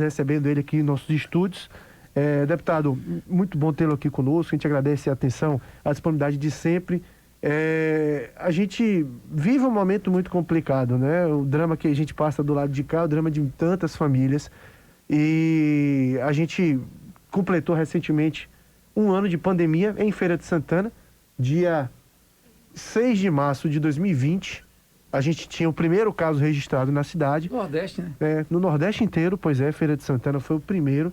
recebendo ele aqui em nossos estúdios. Deputado, muito bom tê-lo aqui conosco, a gente agradece a atenção, a disponibilidade de sempre. A gente vive um momento muito complicado, né? O drama que a gente passa do lado de cá, o drama de tantas famílias. E a gente completou recentemente um ano de pandemia em Feira de Santana, dia 6 de março de 2020. A gente tinha o primeiro caso registrado na cidade. Nordeste, né? No Nordeste inteiro, pois é, Feira de Santana foi o primeiro.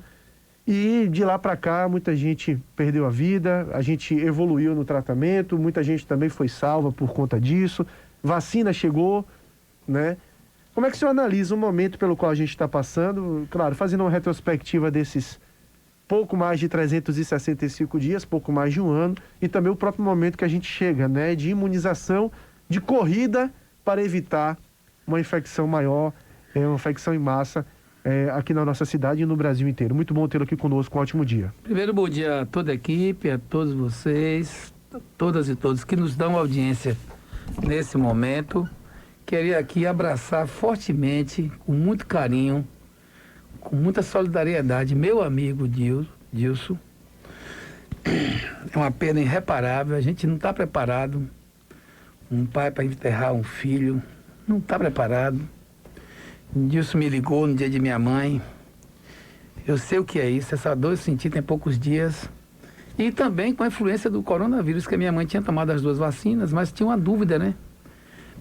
E de lá para cá, muita gente perdeu a vida, a gente evoluiu no tratamento, muita gente também foi salva por conta disso. Vacina chegou, né? Como é que o senhor analisa o momento pelo qual a gente está passando? Claro, fazendo uma retrospectiva desses pouco mais de 365 dias, pouco mais de um ano, e também o próprio momento que a gente chega, né? De imunização, de corrida para evitar uma infecção maior, uma infecção em massa aqui na nossa cidade e no Brasil inteiro. Muito bom tê-lo aqui conosco, um ótimo dia. Primeiro, bom dia a toda a equipe, a todos vocês, todas e todos que nos dão audiência nesse momento. Queria aqui abraçar fortemente, com muito carinho, com muita solidariedade, meu amigo Dilson. É uma perda irreparável, a gente não está preparado. Um pai para enterrar um filho, não está preparado. Dilson me ligou no dia de minha mãe. Eu sei o que é isso, essa dor eu senti tem poucos dias. E também com a influência do coronavírus, que a minha mãe tinha tomado as 2 vacinas, mas tinha uma dúvida, né?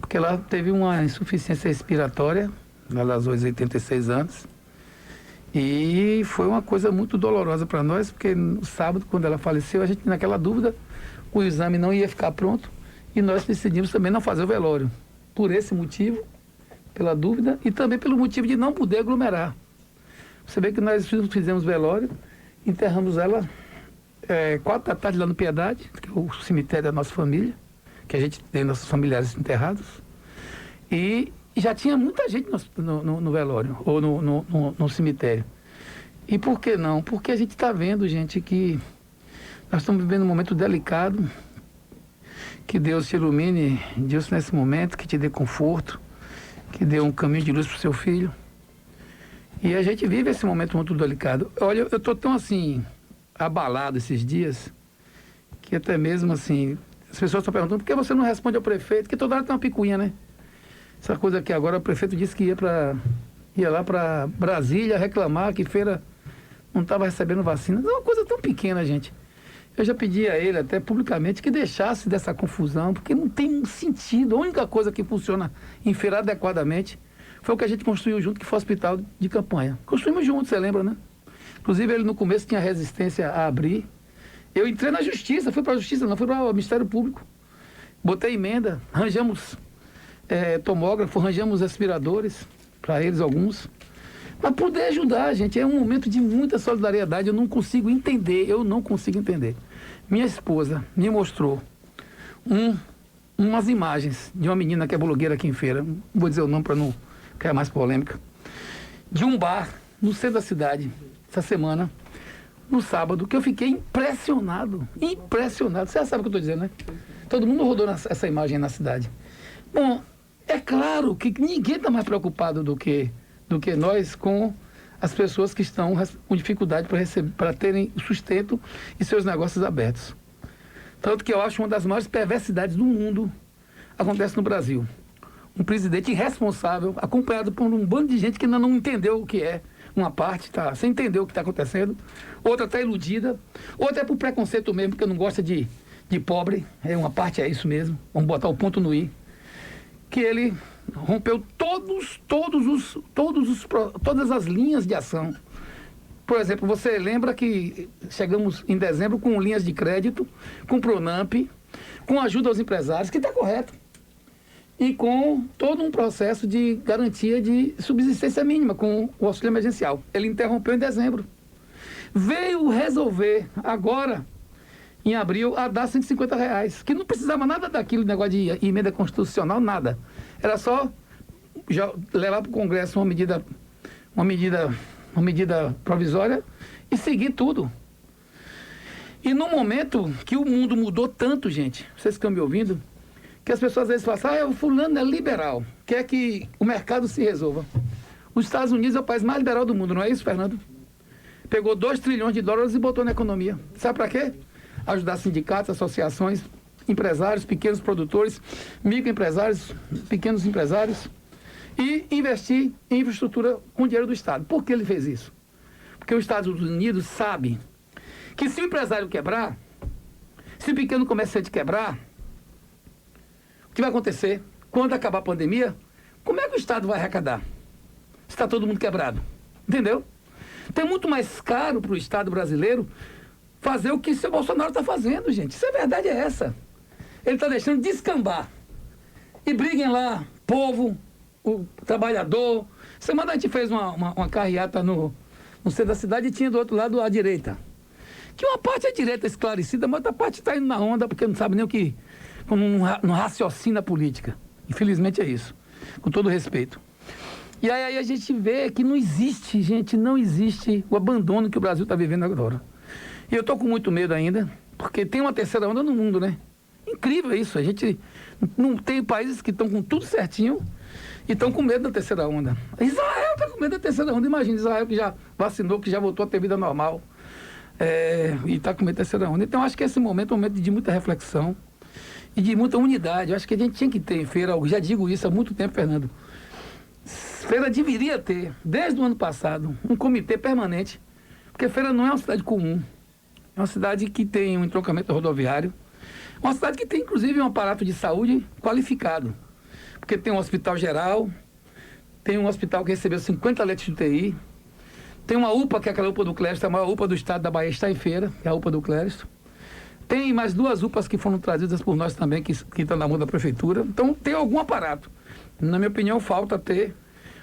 Porque ela teve uma insuficiência respiratória, ela aos 86 anos. E foi uma coisa muito dolorosa para nós, porque no sábado, quando ela faleceu, a gente naquela dúvida, o exame não ia ficar pronto. E nós decidimos também não fazer o velório. Por esse motivo, pela dúvida, e também pelo motivo de não poder aglomerar. Você vê que nós fizemos velório, enterramos ela 4 da tarde lá no Piedade, que é o cemitério da nossa família, que a gente tem nossos familiares enterrados. E já tinha muita gente no velório, ou no cemitério. E por que não? Porque a gente está vendo, gente, que nós estamos vivendo um momento delicado. Que Deus te ilumine, Deus, nesse momento, que te dê conforto, que dê um caminho de luz para o seu filho. E a gente vive esse momento muito delicado. Olha, eu estou tão, assim, abalado esses dias, que até mesmo, assim, as pessoas estão perguntando por que você não responde ao prefeito, que toda hora tem uma picuinha, né? Essa coisa que agora o prefeito disse que ia lá para Brasília reclamar que Feira não estava recebendo vacina. É uma coisa tão pequena, gente. Eu já pedi a ele, até publicamente, que deixasse dessa confusão, porque não tem sentido. A única coisa que funciona em Feira adequadamente foi o que a gente construiu junto, que foi o hospital de campanha. Construímos juntos, você lembra, né? Inclusive, ele no começo tinha resistência a abrir. Eu entrei na justiça, fui para a justiça, não fui para o Ministério Público. Botei emenda, arranjamos tomógrafo, arranjamos respiradores, para eles alguns. Para poder ajudar, gente, é um momento de muita solidariedade, eu não consigo entender. Minha esposa me mostrou umas imagens de uma menina que é blogueira aqui em Feira, não vou dizer o nome para não criar mais polêmica, de um bar no centro da cidade, essa semana, no sábado, que eu fiquei impressionado. Você já sabe o que eu estou dizendo, né? Todo mundo rodou essa imagem na cidade. Bom, é claro que ninguém está mais preocupado do que nós com as pessoas que estão com dificuldade para terem sustento e seus negócios abertos. Tanto que eu acho uma das maiores perversidades do mundo acontece no Brasil. Um presidente irresponsável, acompanhado por um bando de gente que ainda não entendeu o que é. Uma parte está sem entender o que está acontecendo, outra está iludida, outra é por preconceito mesmo, porque não gosta de pobre, uma parte é isso mesmo, vamos botar o ponto no i, que ele rompeu todas as linhas de ação. Por exemplo, você lembra que chegamos em dezembro com linhas de crédito, com Pronamp, com ajuda aos empresários, que está correto, e com todo um processo de garantia de subsistência mínima, com o auxílio emergencial. Ele interrompeu em dezembro. Veio resolver agora, em abril, a dar R$150, que não precisava nada daquilo, negócio de emenda constitucional, nada. Era só já levar para o Congresso uma medida provisória e seguir tudo. E no momento que o mundo mudou tanto, gente, vocês estão me ouvindo, que as pessoas às vezes falam assim, o fulano é liberal, quer que o mercado se resolva. Os Estados Unidos é o país mais liberal do mundo, não é isso, Fernando? Pegou 2 trilhões de dólares e botou na economia. Sabe para quê? Ajudar sindicatos, associações, empresários, pequenos produtores, microempresários, pequenos empresários e investir em infraestrutura com dinheiro do Estado. Por que ele fez isso? Porque os Estados Unidos sabem que se o empresário quebrar, se o pequeno comerciante quebrar, o que vai acontecer? Quando acabar a pandemia, como é que o Estado vai arrecadar? Se está todo mundo quebrado. Entendeu? Então é muito mais caro para o Estado brasileiro fazer o que o seu Bolsonaro está fazendo, gente. Se a verdade é essa. Ele está deixando descambar. E briguem lá, povo, o trabalhador. Semana a gente fez uma carreata no centro da cidade e tinha do outro lado a direita. Que uma parte é direita esclarecida, mas outra parte está indo na onda porque não sabe nem o que... não raciocina a política. Infelizmente é isso. Com todo respeito. E aí a gente vê que não existe, gente, não existe o abandono que o Brasil está vivendo agora. E eu estou com muito medo ainda, porque tem uma terceira onda no mundo, né? Incrível isso. A gente não tem países que estão com tudo certinho e estão com medo da terceira onda. Israel está com medo da terceira onda. Imagina, Israel que já vacinou, que já voltou a ter vida normal. E está com medo da terceira onda. Então, acho que esse momento é um momento de muita reflexão e de muita unidade. Eu acho que a gente tinha que ter em feira, eu já digo isso há muito tempo, Fernando. Feira deveria ter, desde o ano passado, um comitê permanente, porque Feira não é uma cidade comum. É uma cidade que tem um entroncamento rodoviário, uma cidade que tem, inclusive, um aparato de saúde qualificado, porque tem um hospital geral, tem um hospital que recebeu 50 leitos de UTI, tem uma UPA, que é aquela UPA do Clériston, a maior UPA do estado da Bahia está em Feira, que é a UPA do Clériston. Tem mais 2 UPAs que foram trazidas por nós também, que estão na mão da prefeitura. Então, tem algum aparato. Na minha opinião, falta ter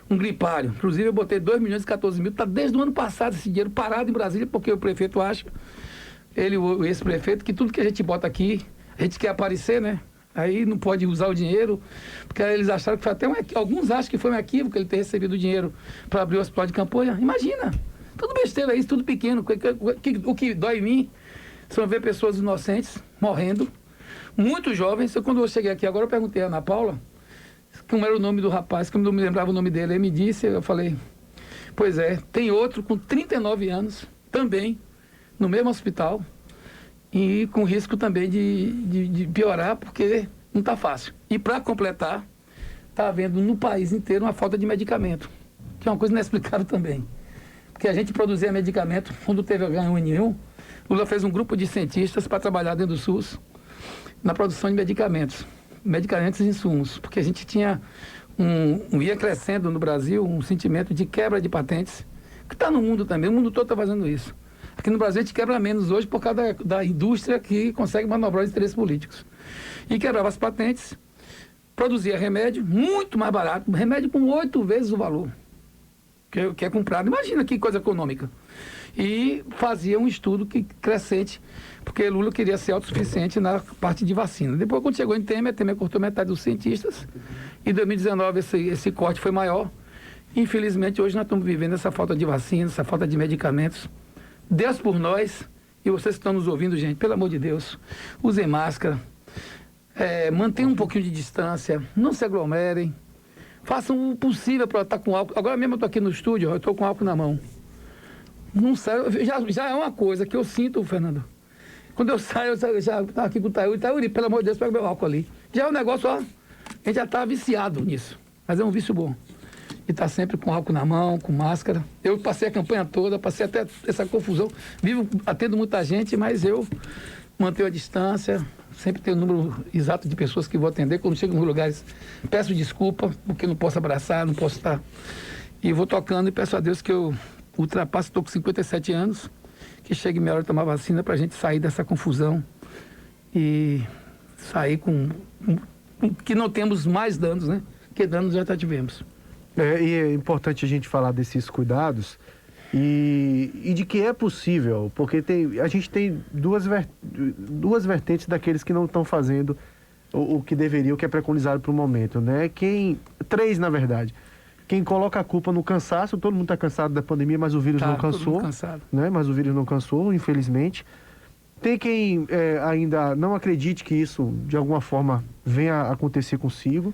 um gripário. Inclusive, eu botei 2 milhões e 14 mil. Está desde o ano passado esse dinheiro parado em Brasília, porque o prefeito acha, esse prefeito, que tudo que a gente bota aqui, a gente quer aparecer, né? Aí não pode usar o dinheiro, porque eles acharam que foi até alguns acham que foi um equívoco ele ter recebido o dinheiro para abrir o hospital de campanha. Imagina! Tudo besteira isso, tudo pequeno. O que dói em mim são ver pessoas inocentes morrendo, muito jovens. Quando eu cheguei aqui agora, eu perguntei a Ana Paula como era o nome do rapaz, que eu não me lembrava o nome dele. Ele me disse, eu falei, pois é, tem outro com 39 anos, também, no mesmo hospital, e com risco também de piorar, porque não está fácil. E para completar, está havendo no país inteiro uma falta de medicamento, que é uma coisa inexplicável também. Porque a gente produzia medicamento, quando teve a H1N1, Lula fez um grupo de cientistas para trabalhar dentro do SUS na produção de medicamentos e insumos, porque a gente tinha ia crescendo no Brasil um sentimento de quebra de patentes, que está no mundo também, o mundo todo está fazendo isso. Aqui no Brasil a gente quebra menos hoje por causa da indústria que consegue manobrar os interesses políticos. E quebrava as patentes, produzia remédio muito mais barato, remédio com 8 vezes o valor que é comprado. Imagina que coisa econômica. E fazia um estudo crescente, porque Lula queria ser autossuficiente na parte de vacina. Depois, quando chegou em Temer cortou metade dos cientistas. Em 2019, esse corte foi maior. Infelizmente, hoje nós estamos vivendo essa falta de vacina, essa falta de medicamentos. Deus por nós, e vocês que estão nos ouvindo, gente, pelo amor de Deus, usem máscara, mantenham um pouquinho de distância, não se aglomerem, façam o possível para estar com álcool. Agora mesmo eu estou aqui no estúdio, eu estou com álcool na mão. Não sai, já é uma coisa que eu sinto, Fernando. Quando eu saio, eu já estava aqui com o Itaúri, pelo amor de Deus, pega meu álcool ali. Já é um negócio, ó, a gente já está viciado nisso, mas é um vício bom. E está sempre com álcool na mão, com máscara. Eu passei a campanha toda, passei até essa confusão. Atendo muita gente, mas eu mantenho a distância, sempre tenho o número exato de pessoas que vou atender. Quando chego nos lugares, peço desculpa, porque não posso abraçar, não posso estar. E vou tocando e peço a Deus que eu ultrapasse, estou com 57 anos, que chegue minha hora de tomar vacina para a gente sair dessa confusão e sair com que não temos mais danos, né? Porque danos já tivemos. E é importante a gente falar desses cuidados e de que é possível, porque a gente tem duas vertentes daqueles que não estão fazendo o que deveria, o que é preconizado para o momento, né? Três, na verdade. Quem coloca a culpa no cansaço, todo mundo está cansado da pandemia, mas o vírus não cansou. Todo mundo cansado. Né? Mas o vírus não cansou, infelizmente. Tem quem ainda não acredite que isso, de alguma forma, venha a acontecer consigo.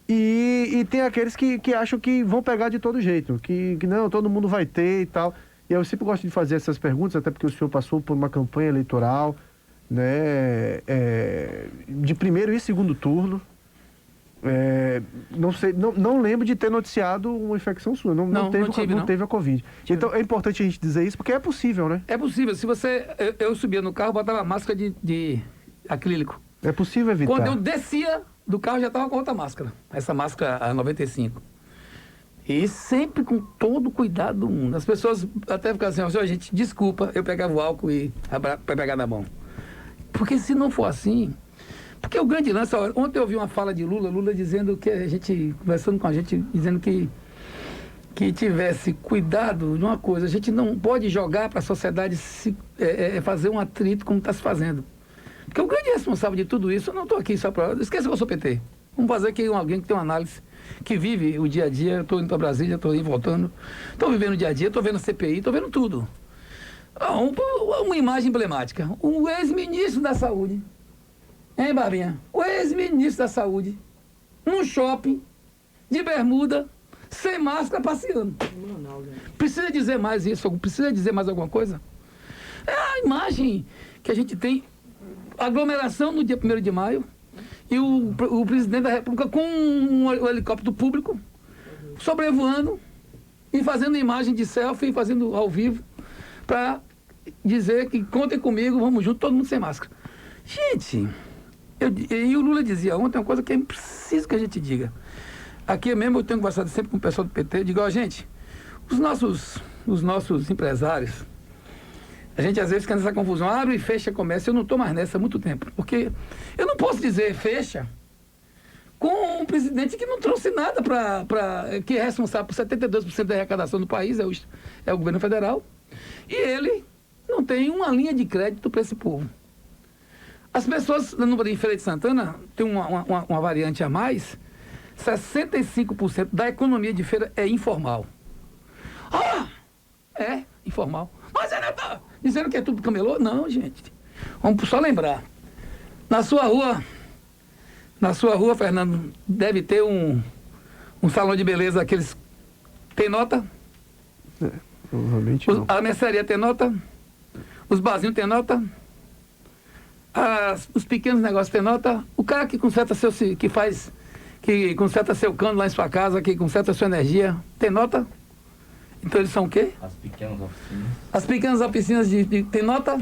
E tem aqueles que acham que vão pegar de todo jeito, que não, todo mundo vai ter e tal. E eu sempre gosto de fazer essas perguntas, até porque o senhor passou por uma campanha eleitoral, né, de primeiro e segundo turno. Não sei, não lembro de ter noticiado uma infecção sua, não teve a Covid. Então é importante a gente dizer isso, porque é possível, né? É possível. Se você... Eu subia no carro, botava máscara de acrílico. É possível evitar. Quando eu descia do carro, já estava com outra máscara. Essa máscara, a 95. E sempre com todo o cuidado do mundo. As pessoas até ficavam assim, gente, desculpa, eu pegava o álcool para pegar na mão. Porque se não for assim... Porque o grande lance... Ontem eu ouvi uma fala de Lula dizendo que a gente... Conversando com a gente, dizendo que tivesse cuidado de uma coisa. A gente não pode jogar para a sociedade fazer um atrito como está se fazendo. Porque o grande responsável de tudo isso, eu não estou aqui só para... Esqueça que eu sou PT. Vamos fazer aqui alguém que tem uma análise, que vive o dia a dia. Eu estou indo para Brasília, estou indo voltando. Estou vivendo o dia a dia, estou vendo CPI, estou vendo tudo. Uma imagem emblemática. O ex-ministro da Saúde, hein, Barbinha? O ex-ministro da Saúde, num shopping, de bermuda, sem máscara, passeando. Precisa dizer mais isso? Precisa dizer mais alguma coisa? É a imagem que a gente tem, aglomeração no dia 1º de maio, e o presidente da República com um helicóptero público, sobrevoando e fazendo imagem de selfie, fazendo ao vivo, para dizer que contem comigo, vamos junto, todo mundo sem máscara. Gente, e o Lula dizia ontem uma coisa que é preciso que a gente diga. Aqui mesmo eu tenho conversado sempre com o pessoal do PT, eu digo, gente, os nossos empresários, a gente às vezes fica nessa confusão, abre e fecha comércio, eu não estou mais nessa há muito tempo, porque eu não posso dizer fecha com um presidente que não trouxe nada que é responsável por 72% da arrecadação do país, é o governo federal, e ele não tem uma linha de crédito para esse povo. As pessoas, em Feira de Santana, tem uma variante a mais, 65% da economia de feira é informal. É informal. Mas ele está dizendo que é tudo camelô? Não, gente. Vamos só lembrar. Na sua rua, Fernando, deve ter um salão de beleza, aqueles... Tem nota? Provavelmente não. A mercearia tem nota? Os barzinhos tem nota? Os pequenos negócios têm nota? O cara que conserta que conserta seu cano lá em sua casa, que conserta sua energia, tem nota? Então eles são o quê? As pequenas oficinas. As pequenas oficinas tem nota?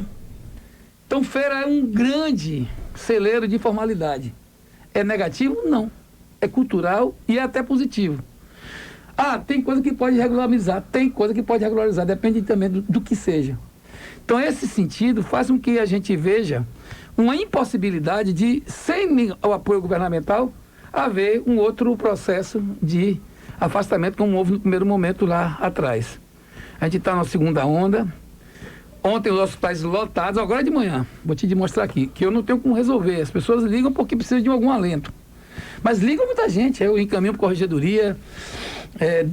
Então feira é um grande celeiro de informalidade. É negativo? Não. É cultural e é até positivo. Tem coisa que pode regularizar, tem coisa que pode regularizar, depende também do que seja. Então esse sentido faz com que a gente veja uma impossibilidade de, sem o apoio governamental, haver um outro processo de afastamento, como houve no primeiro momento lá atrás. A gente está na segunda onda. Ontem os hospitais lotados, agora de manhã, vou te mostrar aqui, que eu não tenho como resolver. As pessoas ligam porque precisam de algum alento. Mas ligam muita gente, eu encaminho para a corregedoria,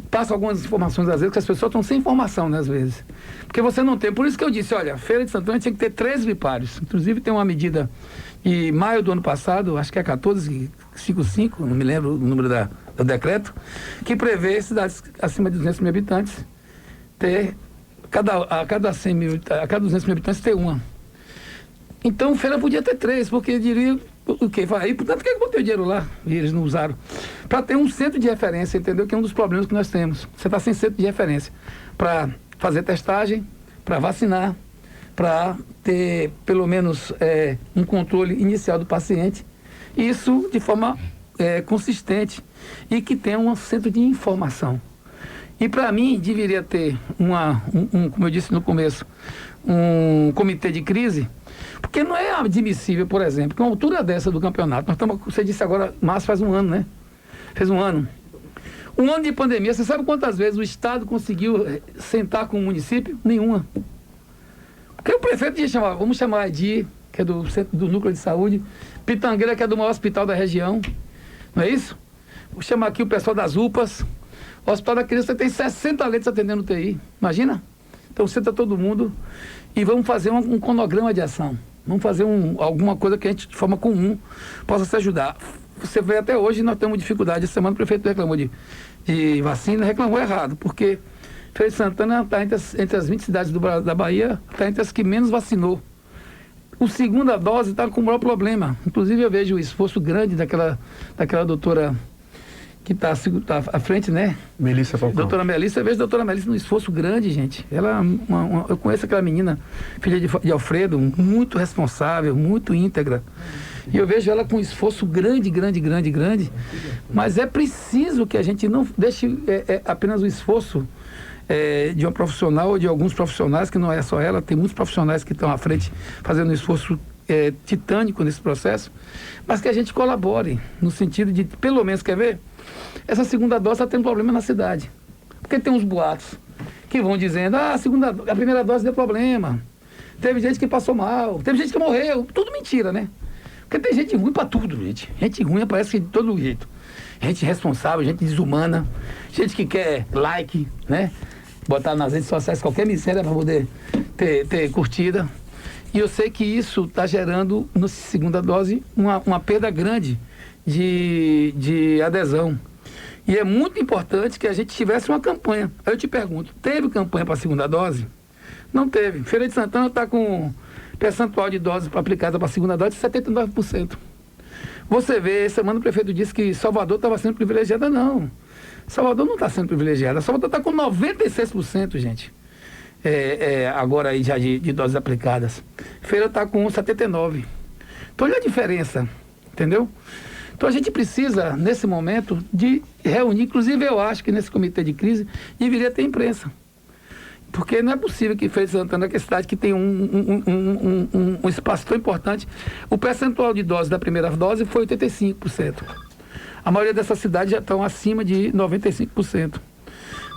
passo algumas informações às vezes, que as pessoas estão sem informação, né, às vezes. Porque você não tem. Por isso que eu disse, olha, Feira de Santana tinha que ter 3 vipários. Inclusive tem uma medida de maio do ano passado, acho que é 1455, não me lembro o número do decreto, que prevê cidades acima de 200 mil habitantes ter, a cada 200 mil habitantes ter uma. Então Feira podia ter 3, porque diria o quê? Aí, portanto, por que eu botei o dinheiro lá? E eles não usaram. Para ter um centro de referência, entendeu? Que é um dos problemas que nós temos. Você está sem centro de referência para fazer testagem, para vacinar, para ter, pelo menos, um controle inicial do paciente. Isso de forma consistente e que tenha um centro de informação. E, para mim, deveria ter, como eu disse no começo, um comitê de crise, porque não é admissível, por exemplo, com a altura dessa do campeonato, você disse agora, março faz um ano, né? Fez um ano. Um ano de pandemia, você sabe quantas vezes o Estado conseguiu sentar com o município? Nenhuma. Porque o prefeito ia chamar, vamos chamar a Edi, que é do núcleo de saúde, Pitangueira, que é do maior hospital da região, não é isso? Vou chamar aqui o pessoal das UPAs. O Hospital da Criança tem 60 leitos atendendo UTI, imagina? Então senta todo mundo e vamos fazer um cronograma de ação. Vamos fazer alguma coisa que a gente, de forma comum, possa se ajudar. você vê até hoje, nós temos dificuldade. Essa semana o prefeito reclamou de vacina, reclamou errado, porque Feira de Santana está entre as 20 cidades da Bahia, está entre as que menos vacinou. A segunda dose está com o maior problema. Inclusive, eu vejo o esforço grande daquela doutora que está à frente, né? Melissa Falcão. Doutora Melissa, eu vejo a doutora Melissa num esforço grande, gente. Ela, eu conheço aquela menina, filha de Alfredo, muito responsável, muito íntegra. E eu vejo ela com um esforço grande. Mas é preciso que a gente não deixe apenas o esforço de uma profissional ou de alguns profissionais, que não é só ela, tem muitos profissionais que estão à frente fazendo um esforço titânico nesse processo, mas que a gente colabore, no sentido de, pelo menos, quer ver? Essa segunda dose está tendo problema na cidade. Porque tem uns boatos que vão dizendo, a primeira dose deu problema, teve gente que passou mal, teve gente que morreu, tudo mentira, né? Porque tem gente ruim para tudo, gente. Gente ruim aparece de todo jeito. Gente irresponsável, gente desumana, gente que quer like, né? Botar nas redes sociais qualquer miséria para poder ter curtida. E eu sei que isso está gerando, na segunda dose, uma perda grande de adesão. E é muito importante que a gente tivesse uma campanha. Aí eu te pergunto, teve campanha para a segunda dose? Não teve. Feira de Santana está com percentual de doses aplicada para a segunda dose de 79%. Você vê, semana o prefeito disse que Salvador estava sendo privilegiada. Não. Salvador não está sendo privilegiada. Salvador está com 96%, gente. Agora aí já de doses aplicadas. Feira está com 79%. Então olha a diferença, entendeu? Então a gente precisa, nesse momento, de reunir, inclusive eu acho que nesse comitê de crise deveria ter imprensa. Porque não é possível que Feira de Santana, que é a cidade que tem um espaço tão importante, o percentual de doses da primeira dose foi 85%. A maioria dessas cidades já estão acima de 95%.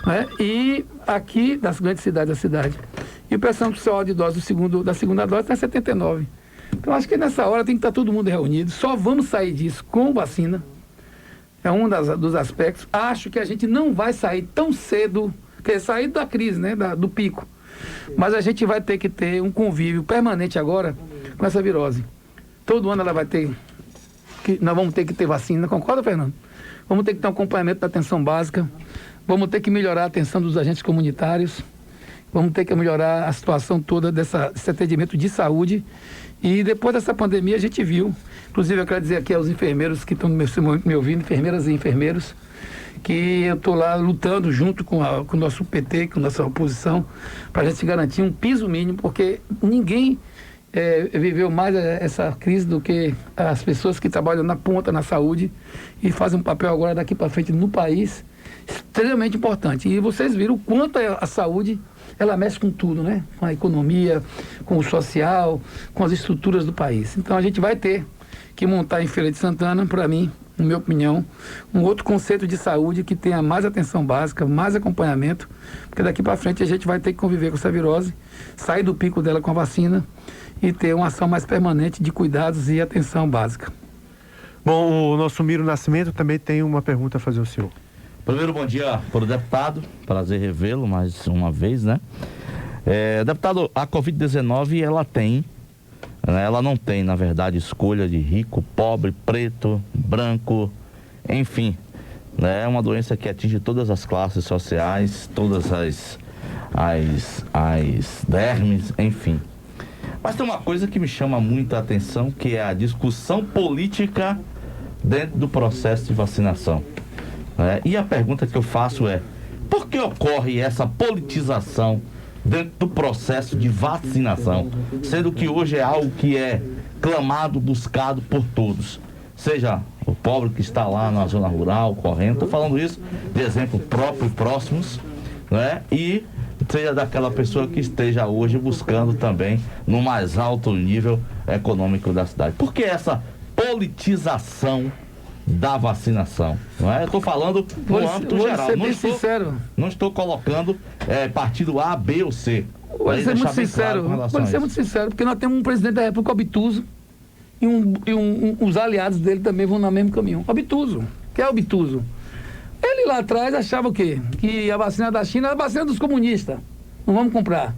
Né? E aqui, das grandes cidades da cidade. E o percentual de dose da segunda dose está 79%. Então, acho que nessa hora tem que estar todo mundo reunido. Só vamos sair disso com vacina. É um dos aspectos. Acho que a gente não vai sair tão cedo, sair da crise, né, do pico. Mas a gente vai ter que ter um convívio permanente agora com essa virose. Todo ano ela vai ter... nós vamos ter que ter vacina. Concorda, Fernando? Vamos ter que ter um acompanhamento da atenção básica. Vamos ter que melhorar a atenção dos agentes comunitários. Vamos ter que melhorar a situação toda desse atendimento de saúde. E depois dessa pandemia a gente viu, inclusive eu quero dizer aqui aos enfermeiros que estão me ouvindo, enfermeiras e enfermeiros, que eu estou lá lutando junto com o nosso PT, com a nossa oposição, para a gente garantir um piso mínimo, porque ninguém viveu mais essa crise do que as pessoas que trabalham na ponta, na saúde, e fazem um papel agora daqui para frente no país extremamente importante. E vocês viram o quanto a saúde, ela mexe com tudo, né? Com a economia, com o social, com as estruturas do país. Então a gente vai ter que montar em Feira de Santana, para mim, na minha opinião, um outro conceito de saúde que tenha mais atenção básica, mais acompanhamento, porque daqui para frente a gente vai ter que conviver com essa virose, sair do pico dela com a vacina e ter uma ação mais permanente de cuidados e atenção básica. Bom, o nosso Miro Nascimento também tem uma pergunta a fazer ao senhor. Primeiro, bom dia para o deputado, prazer revê-lo mais uma vez, né? Deputado, a Covid-19 ela não tem, na verdade, escolha de rico, pobre, preto, branco, enfim, né? É uma doença que atinge todas as classes sociais, todas as dermes, enfim. Mas tem uma coisa que me chama muita atenção, que é a discussão política dentro do processo de vacinação. E a pergunta que eu faço é: por que ocorre essa politização dentro do processo de vacinação, sendo que hoje é algo que é clamado, buscado por todos, seja o pobre que está lá na zona rural, correndo, estou falando isso de exemplo próprio, próximos, né? E seja daquela pessoa que esteja hoje buscando também no mais alto nível econômico da cidade. Por que essa politização da vacinação? Não é? Eu estou falando no âmbito geral. Não estou colocando partido A, B ou C. Vou ser muito sincero, porque nós temos um presidente da República obtuso e os aliados dele também vão no mesmo caminho. Obtuso. Que é obtuso? Ele lá atrás achava o quê? Que a vacina da China era a vacina dos comunistas. Não vamos comprar.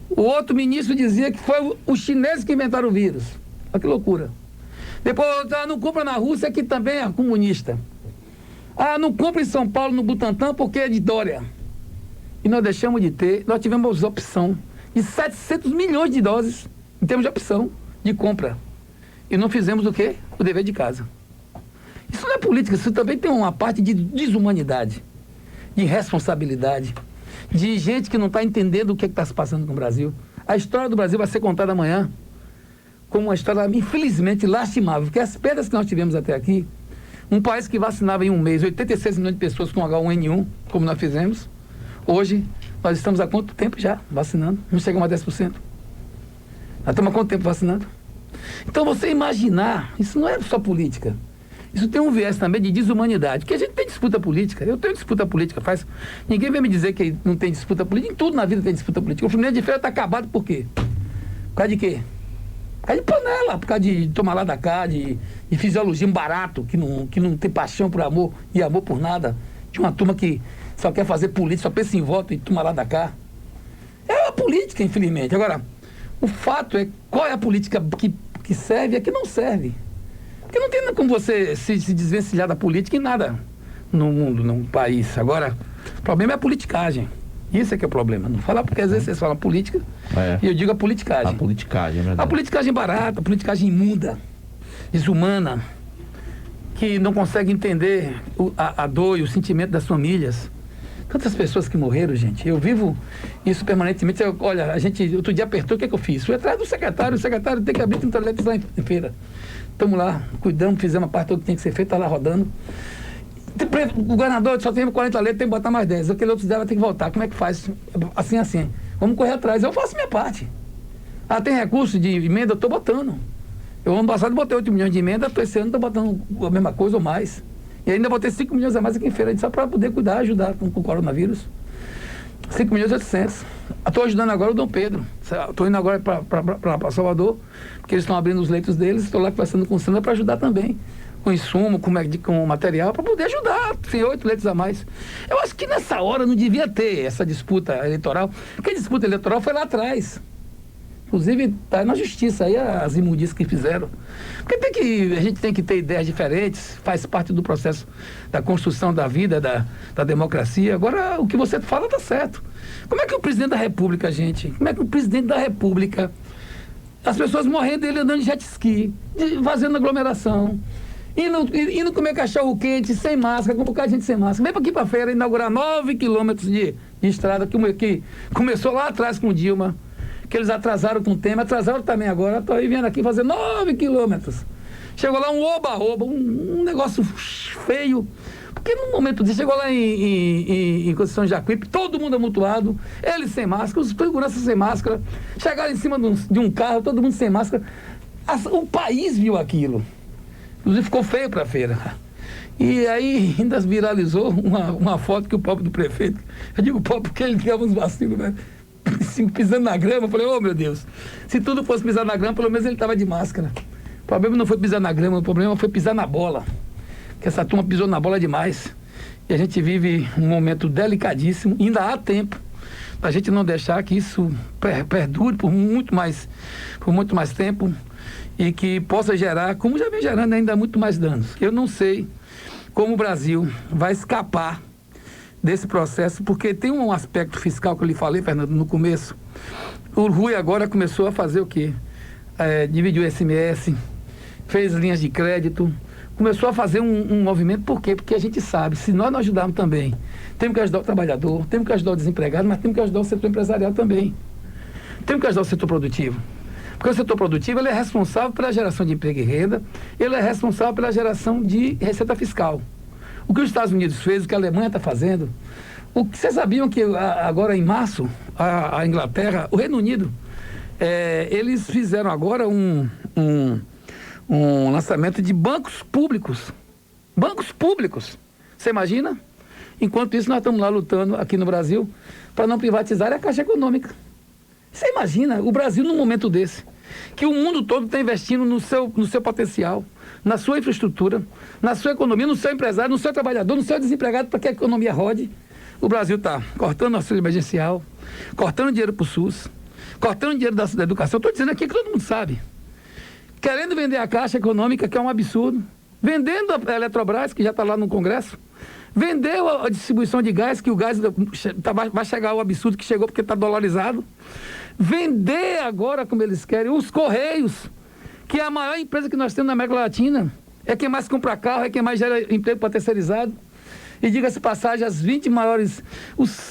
O outro ministro dizia que foi os chineses que inventaram o vírus. Olha que loucura. Depois, não compra na Rússia, que também é comunista. Não compra em São Paulo, no Butantã, porque é de Dória. E nós deixamos de ter, nós tivemos opção de 700 milhões de doses, em termos de opção de compra. E não fizemos o quê? O dever de casa. Isso não é política, isso também tem uma parte de desumanidade, de irresponsabilidade, de gente que não está entendendo o que está se passando com o Brasil. A história do Brasil vai ser contada amanhã como uma história, infelizmente, lastimável, porque as perdas que nós tivemos até aqui, um país que vacinava em um mês 86 milhões de pessoas com H1N1, como nós fizemos, hoje nós estamos há quanto tempo já vacinando? Não chegamos a 10%. Nós estamos há quanto tempo vacinando? Então, você imaginar, isso não é só política. Isso tem um viés também de desumanidade, porque a gente tem disputa política. Eu tenho disputa política, ninguém vem me dizer que não tem disputa política. Em tudo na vida tem disputa política. O Fluminense de Feira está acabado por quê? Por causa de quê? Por causa de panela, por causa de tomar lá da cá, de fisiologia barato, que não tem paixão por amor e amor por nada. De uma turma que só quer fazer política, só pensa em voto e tomar lá da cá. É a política, infelizmente. Agora, o fato é qual é a política que serve e a que não serve. Porque não tem como você se desvencilhar da política em nada no mundo, no país. Agora, o problema é a politicagem. Isso é que é o problema. Não falar porque às vezes vocês falam política e eu digo a politicagem. A politicagem, é verdade. A politicagem barata, a politicagem imunda, desumana, que não consegue entender a dor e o sentimento das famílias. Tantas pessoas que morreram, gente. Eu vivo isso permanentemente. Olha, a gente outro dia apertou, o que é que eu fiz? Fui atrás do secretário, o secretário tem que abrir 30 letras lá em feira. Estamos lá, cuidamos, fizemos a parte toda que tem que ser feita, está lá rodando. O governador só tem 40 letras, tem que botar mais 10. Aquele outro dela tem que voltar. Como é que faz? Assim. Vamos correr atrás. Eu faço minha parte. Tem recurso de emenda, eu estou botando. Eu ano passado botei 8 milhões de emenda, esse ano estou botando a mesma coisa ou mais. E ainda botei 5 milhões a mais aqui em feira, só para poder cuidar, ajudar com o coronavírus. 5 milhões e 800. Estou ajudando agora o Dom Pedro. Estou indo agora para Salvador, porque eles estão abrindo os leitos deles. Estou lá conversando com o Sandra para ajudar também. Com insumo, com material, para poder ajudar. Tem 8 leitos a mais. Eu acho que nessa hora não devia ter essa disputa eleitoral, porque a disputa eleitoral foi lá atrás. Inclusive, está na justiça aí as imundícias que fizeram. Porque a gente tem que ter ideias diferentes, faz parte do processo da construção da vida, da democracia. Agora, o que você fala está certo. Como é que o presidente da República, gente, as pessoas morrendo ele andando de jet ski, fazendo aglomeração, indo comer cachorro quente, sem máscara, com um bocado de gente sem máscara. Vem para aqui para feira inaugurar 9 quilômetros de estrada, que começou lá atrás com o Dilma, que eles atrasaram com o tema, atrasaram também agora. Estou aí vindo aqui fazer 9 quilômetros. Chegou lá um oba-oba, um negócio feio. Porque no momento disso, chegou lá em Conceição de Jacuípe, todo mundo amontoado, eles sem máscara, os seguranças sem máscara, chegaram em cima de um carro, todo mundo sem máscara. O país viu aquilo. Inclusive ficou feio para a feira. E aí ainda viralizou uma foto que o pobre do prefeito, eu digo pobre porque ele criava uns vacilos, né? Pisando na grama. Eu falei, oh meu Deus, se tudo fosse pisar na grama, pelo menos ele estava de máscara. O problema não foi pisar na grama, o problema foi pisar na bola. Que essa turma pisou na bola demais. E a gente vive um momento delicadíssimo. Ainda há tempo para a gente não deixar que isso perdure por muito mais tempo e que possa gerar, como já vem gerando ainda muito mais danos. Eu não sei como o Brasil vai escapar desse processo, porque tem um aspecto fiscal que eu lhe falei, Fernando, no começo. O Rui agora começou a fazer o quê? Dividiu o SMS, fez linhas de crédito, começou a fazer um movimento. Por quê? Porque a gente sabe, se nós não ajudarmos também, temos que ajudar o trabalhador, temos que ajudar o desempregado, mas temos que ajudar o setor empresarial também. Temos que ajudar o setor produtivo. Porque o setor produtivo ele é responsável pela geração de emprego e renda, ele é responsável pela geração de receita fiscal. O que os Estados Unidos fez, o que a Alemanha está fazendo, vocês sabiam que agora em março, a Inglaterra, o Reino Unido, eles fizeram agora um lançamento de bancos públicos. Bancos públicos. Você imagina? Enquanto isso, nós estamos lá lutando aqui no Brasil para não privatizar a Caixa Econômica. Você imagina o Brasil num momento desse, que o mundo todo está investindo no seu potencial, na sua infraestrutura, na sua economia, no seu empresário, no seu trabalhador, no seu desempregado, para que a economia rode. O Brasil está cortando o auxílio emergencial, cortando dinheiro para o SUS, cortando dinheiro da educação. Estou dizendo aqui que todo mundo sabe. querendo vender a Caixa Econômica, que é um absurdo, vendendo a Eletrobras, que já está lá no Congresso, vendeu a distribuição de gás, que o gás vai chegar ao absurdo que chegou porque está dolarizado, vender agora, como eles querem, os Correios, que é a maior empresa que nós temos na América Latina, é quem mais compra carro, é quem mais gera emprego para terceirizado. E diga-se passagem, as 20 maiores,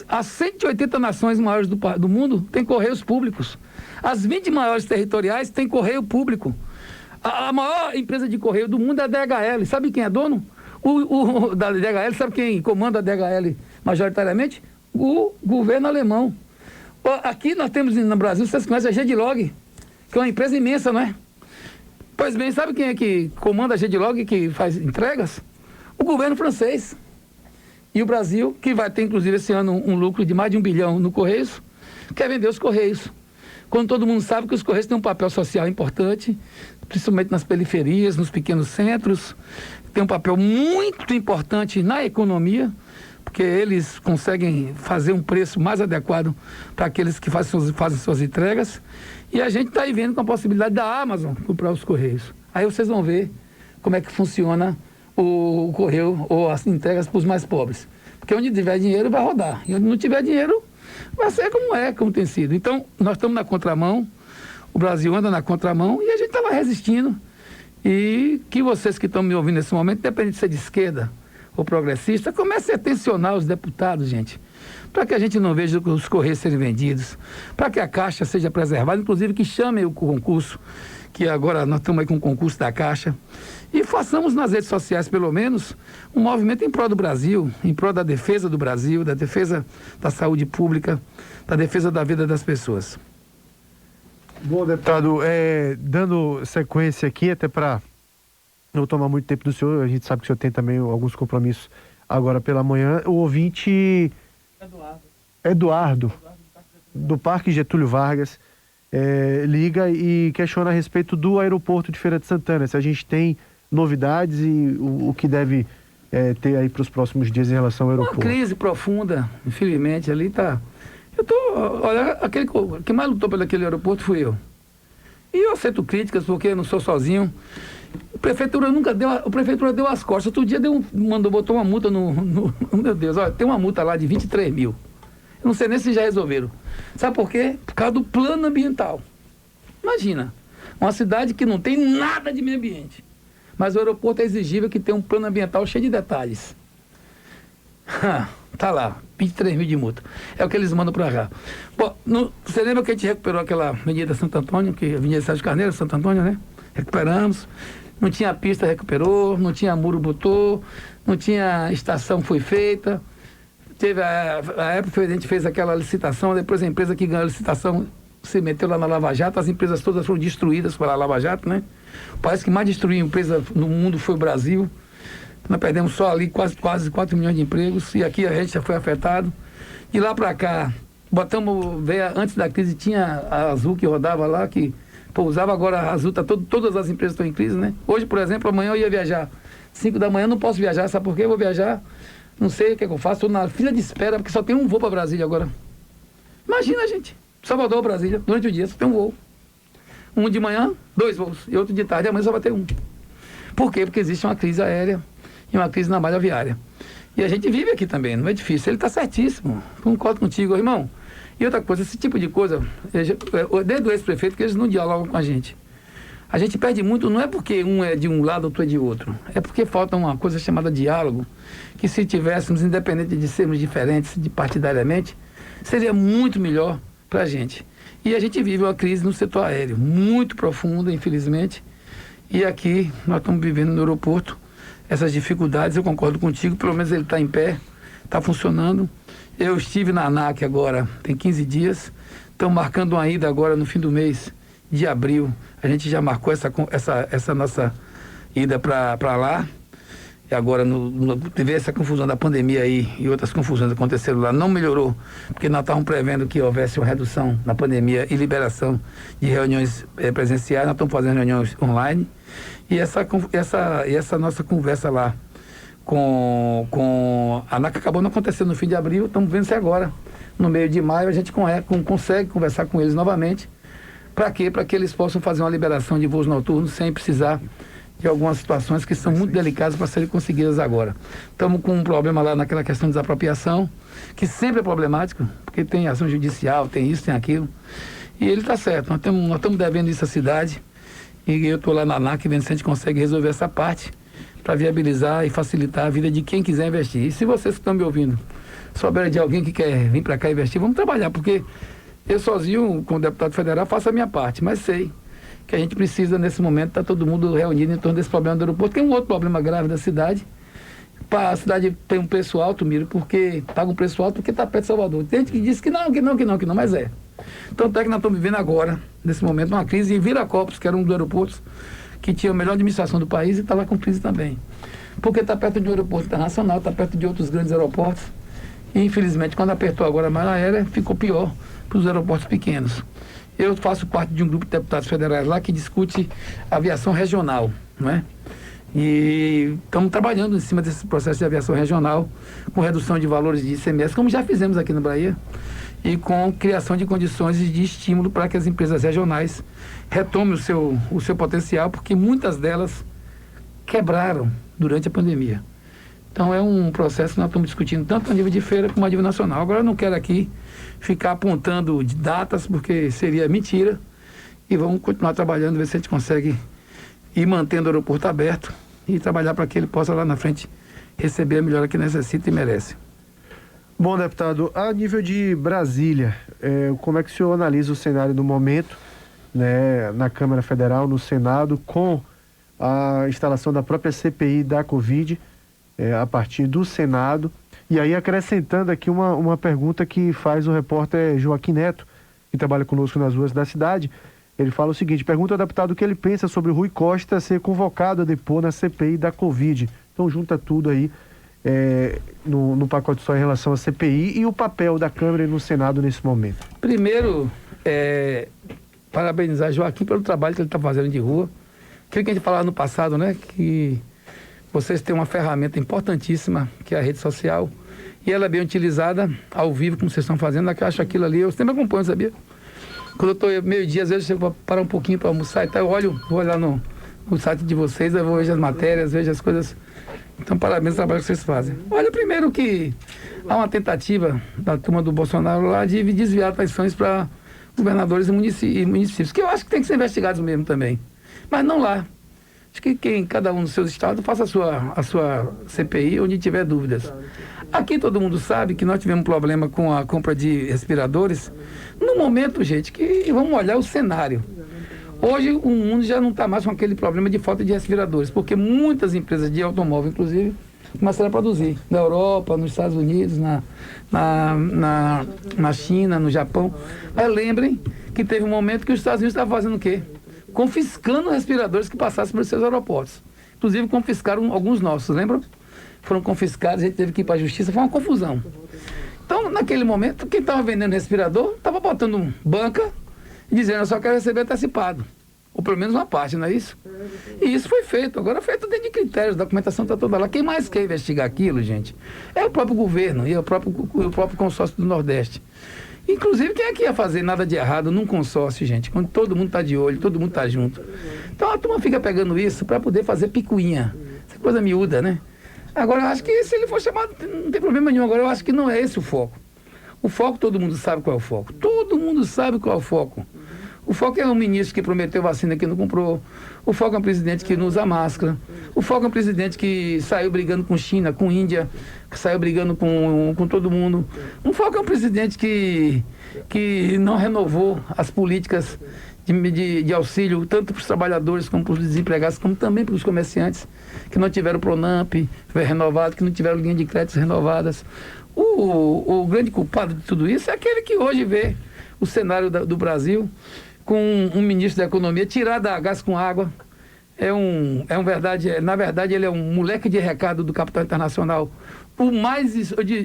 as 180 nações maiores do mundo têm correios públicos. As 20 maiores territoriais têm correio público. A maior empresa de correio do mundo é a DHL. Sabe quem é dono? Da DHL, sabe quem comanda a DHL majoritariamente? O governo alemão. Aqui nós temos no Brasil, vocês conhecem a Gedlog, que é uma empresa imensa, não é? Pois bem, sabe quem é que comanda a Gedlog e que faz entregas? O governo francês. E o Brasil, que vai ter inclusive esse ano um lucro de mais de 1 bilhão no Correios, quer vender os Correios. Quando todo mundo sabe que os Correios têm um papel social importante, principalmente nas periferias, nos pequenos centros, tem um papel muito importante na economia, porque eles conseguem fazer um preço mais adequado para aqueles que fazem suas entregas. E a gente está aí vendo com a possibilidade da Amazon comprar os Correios. Aí vocês vão ver como é que funciona o correio ou as entregas para os mais pobres. Porque onde tiver dinheiro vai rodar. E onde não tiver dinheiro vai ser como tem sido. Então, nós estamos na contramão, o Brasil anda na contramão e a gente estava resistindo. E que vocês que estão me ouvindo nesse momento, independente de ser de esquerda ou progressista, comecem a tensionar os deputados, gente, para que a gente não veja os Correios serem vendidos, para que a Caixa seja preservada, inclusive que chamem o concurso, que agora nós estamos aí com o concurso da Caixa, e façamos nas redes sociais, pelo menos, um movimento em prol do Brasil, em prol da defesa do Brasil, da defesa da saúde pública, da defesa da vida das pessoas. Bom, deputado, dando sequência aqui, até para não tomar muito tempo do senhor, a gente sabe que o senhor tem também alguns compromissos agora pela manhã, o ouvinte Eduardo do Parque Getúlio Vargas, liga e questiona a respeito do aeroporto de Feira de Santana, se a gente tem novidades e o que deve ter aí para os próximos dias em relação ao aeroporto. Uma crise profunda, infelizmente, ali está. Olha, quem mais lutou pelo aquele aeroporto fui eu. E eu aceito críticas porque eu não sou sozinho. A prefeitura deu as costas. Outro dia botou uma multa meu Deus, olha, tem uma multa lá de 23 mil. Eu não sei nem se já resolveram. Sabe por quê? Por causa do plano ambiental. Imagina, uma cidade que não tem nada de meio ambiente. Mas o aeroporto é exigível que tenha um plano ambiental cheio de detalhes. Tá lá, 23 mil de multa. É o que eles mandam para cá. Bom, você lembra que a gente recuperou aquela Avenida Santo Antônio, que Avenida Sérgio Carneiro, Santo Antônio, né? Recuperamos. Não tinha pista, recuperou. Não tinha muro, botou. Não tinha estação, foi feita. Teve a época que a gente fez aquela licitação, depois a empresa que ganhou a licitação se meteu lá na Lava Jato, as empresas todas foram destruídas pela Lava Jato, né? O país que mais destruiu empresa no mundo foi o Brasil. Nós perdemos só ali quase 4 milhões de empregos, e aqui a gente já foi afetado. De lá para cá, antes da crise tinha a Azul que rodava lá, que pousava, agora a Azul, todas as empresas estão em crise, né? Hoje, por exemplo, amanhã eu ia viajar 5 da manhã, não posso viajar, sabe por quê? Eu vou viajar, não sei o que eu faço, estou na fila de espera, porque só tem um voo para Brasília agora. Imagina, gente, Salvador, Brasília, durante o dia só tem um voo. Um de manhã, 2 voos, e outro de tarde, amanhã só vai ter um. Por quê? Porque existe uma crise aérea e uma crise na malha viária. E a gente vive aqui também, não é difícil. Ele está certíssimo, concordo contigo, irmão. E outra coisa, esse tipo de coisa, desde o ex-prefeito, que eles não dialogam com a gente. A gente perde muito, não é porque um é de um lado, outro é de outro. É porque falta uma coisa chamada diálogo, que se tivéssemos, independente de sermos diferentes partidariamente, seria muito melhor para a gente. E a gente vive uma crise no setor aéreo, muito profunda, infelizmente. E aqui, nós estamos vivendo no aeroporto essas dificuldades, eu concordo contigo, pelo menos ele está em pé, está funcionando. Eu estive na ANAC agora, tem 15 dias, estamos marcando uma ida agora no fim do mês de abril. A gente já marcou essa nossa ida para lá. E agora teve essa confusão da pandemia aí e outras confusões aconteceram lá, não melhorou, porque nós estávamos prevendo que houvesse uma redução na pandemia e liberação de reuniões presenciais, nós estamos fazendo reuniões online. E essa nossa conversa lá com a ANAC acabou não acontecendo no fim de abril, estamos vendo se agora, no meio de maio, a gente consegue conversar com eles novamente Para quê? Para que eles possam fazer uma liberação de voos noturnos sem precisar de algumas situações que são muito delicadas para serem conseguidas agora. Estamos com um problema lá naquela questão de desapropriação, que sempre é problemático, porque tem ação judicial, tem isso, tem aquilo. E ele está certo, nós estamos devendo isso à cidade, e eu estou lá na ANAC vendo se a gente consegue resolver essa parte para viabilizar e facilitar a vida de quem quiser investir. E se vocês que estão me ouvindo souberem de alguém que quer vir para cá investir, vamos trabalhar, porque eu sozinho, como deputado federal, faço a minha parte, mas sei que a gente precisa, nesse momento, estar todo mundo reunido em torno desse problema do aeroporto. Tem um outro problema grave da cidade. A cidade tem um preço alto, Miro, porque paga um preço alto porque está perto de Salvador. Tem gente que diz que não, mas é. Então, até que nós estamos vivendo agora, nesse momento, uma crise em Viracopos, que era um dos aeroportos que tinha a melhor administração do país e está lá com crise também. Porque está perto de um aeroporto internacional, está perto de outros grandes aeroportos. E, infelizmente, quando apertou agora a malha aérea, ficou pior para os aeroportos pequenos. Eu faço parte de um grupo de deputados federais lá que discute aviação regional, não é? E estamos trabalhando em cima desse processo de aviação regional, com redução de valores de ICMS, como já fizemos aqui na Bahia, e com criação de condições de estímulo para que as empresas regionais retomem o seu potencial, porque muitas delas quebraram durante a pandemia. Então é um processo que nós estamos discutindo tanto a nível de feira como a nível nacional. Agora eu não quero aqui ficar apontando de datas, porque seria mentira, e vamos continuar trabalhando, ver se a gente consegue ir mantendo o aeroporto aberto e trabalhar para que ele possa lá na frente receber a melhora que necessita e merece. Bom, deputado, a nível de Brasília, como é que o senhor analisa o cenário no momento, né, na Câmara Federal, no Senado, com a instalação da própria CPI da Covid, a partir do Senado? E aí, acrescentando aqui uma pergunta que faz o repórter Joaquim Neto, que trabalha conosco nas ruas da cidade. Ele fala o seguinte: pergunta ao deputado o que ele pensa sobre o Rui Costa ser convocado a depor na CPI da Covid. Então, junta tudo aí no pacote só em relação à CPI e o papel da Câmara e no Senado nesse momento. Primeiro, parabenizar Joaquim pelo trabalho que ele está fazendo de rua. Aquilo que a gente falava no passado, né? Que vocês têm uma ferramenta importantíssima, que é a rede social, e ela é bem utilizada ao vivo, como vocês estão fazendo. Eu acho aquilo ali, eu sempre acompanho, sabia? Quando eu estou meio-dia, às vezes eu chego para parar um pouquinho para almoçar, então eu vou olhar no site de vocês, eu vou ver as matérias, vejo as coisas. Então, parabéns pelo trabalho que vocês fazem. Olha, primeiro que há uma tentativa da turma do Bolsonaro lá de desviar atenções para governadores e municípios, que eu acho que tem que ser investigados mesmo também. Mas não lá. Acho que cada um dos seus estados faça a sua CPI onde tiver dúvidas. Aqui todo mundo sabe que nós tivemos um problema com a compra de respiradores. No momento, gente, que vamos olhar o cenário. Hoje o mundo já não está mais com aquele problema de falta de respiradores, porque muitas empresas de automóvel, inclusive, começaram a produzir. Na Europa, nos Estados Unidos, na China, no Japão. Mas lembrem que teve um momento que os Estados Unidos estavam fazendo o quê? Confiscando respiradores que passassem pelos seus aeroportos. Inclusive confiscaram alguns nossos, lembram? Foram confiscados, a gente teve que ir para a justiça, foi uma confusão. Então, naquele momento, quem estava vendendo respirador estava botando banca e dizendo: eu só quero receber antecipado. Ou pelo menos uma parte, não é isso? E isso foi feito. Agora feito dentro de critérios, a documentação está toda lá. Quem mais quer investigar aquilo, gente, é o próprio governo e o próprio consórcio do Nordeste. Inclusive, quem é que ia fazer nada de errado num consórcio, gente, quando todo mundo está de olho, todo mundo está junto? Então a turma fica pegando isso para poder fazer picuinha. Essa coisa miúda, né? Agora, eu acho que se ele for chamado, não tem problema nenhum. Agora, eu acho que não é esse o foco. O foco, todo mundo sabe qual é o foco. Todo mundo sabe qual é o foco. O foco é um ministro que prometeu vacina que não comprou. O foco é um presidente que não usa máscara. O foco é um presidente que saiu brigando com China, com Índia, que saiu brigando com todo mundo. O foco é um presidente que não renovou as políticas de auxílio, tanto para os trabalhadores como para os desempregados, como também para os comerciantes, que não tiveram Pronamp renovado, que não tiveram linha de créditos renovadas. O grande culpado de tudo isso é aquele que hoje vê o cenário do Brasil com um ministro da Economia tirar da gás com água. Na verdade, ele é um moleque de recado do capital internacional.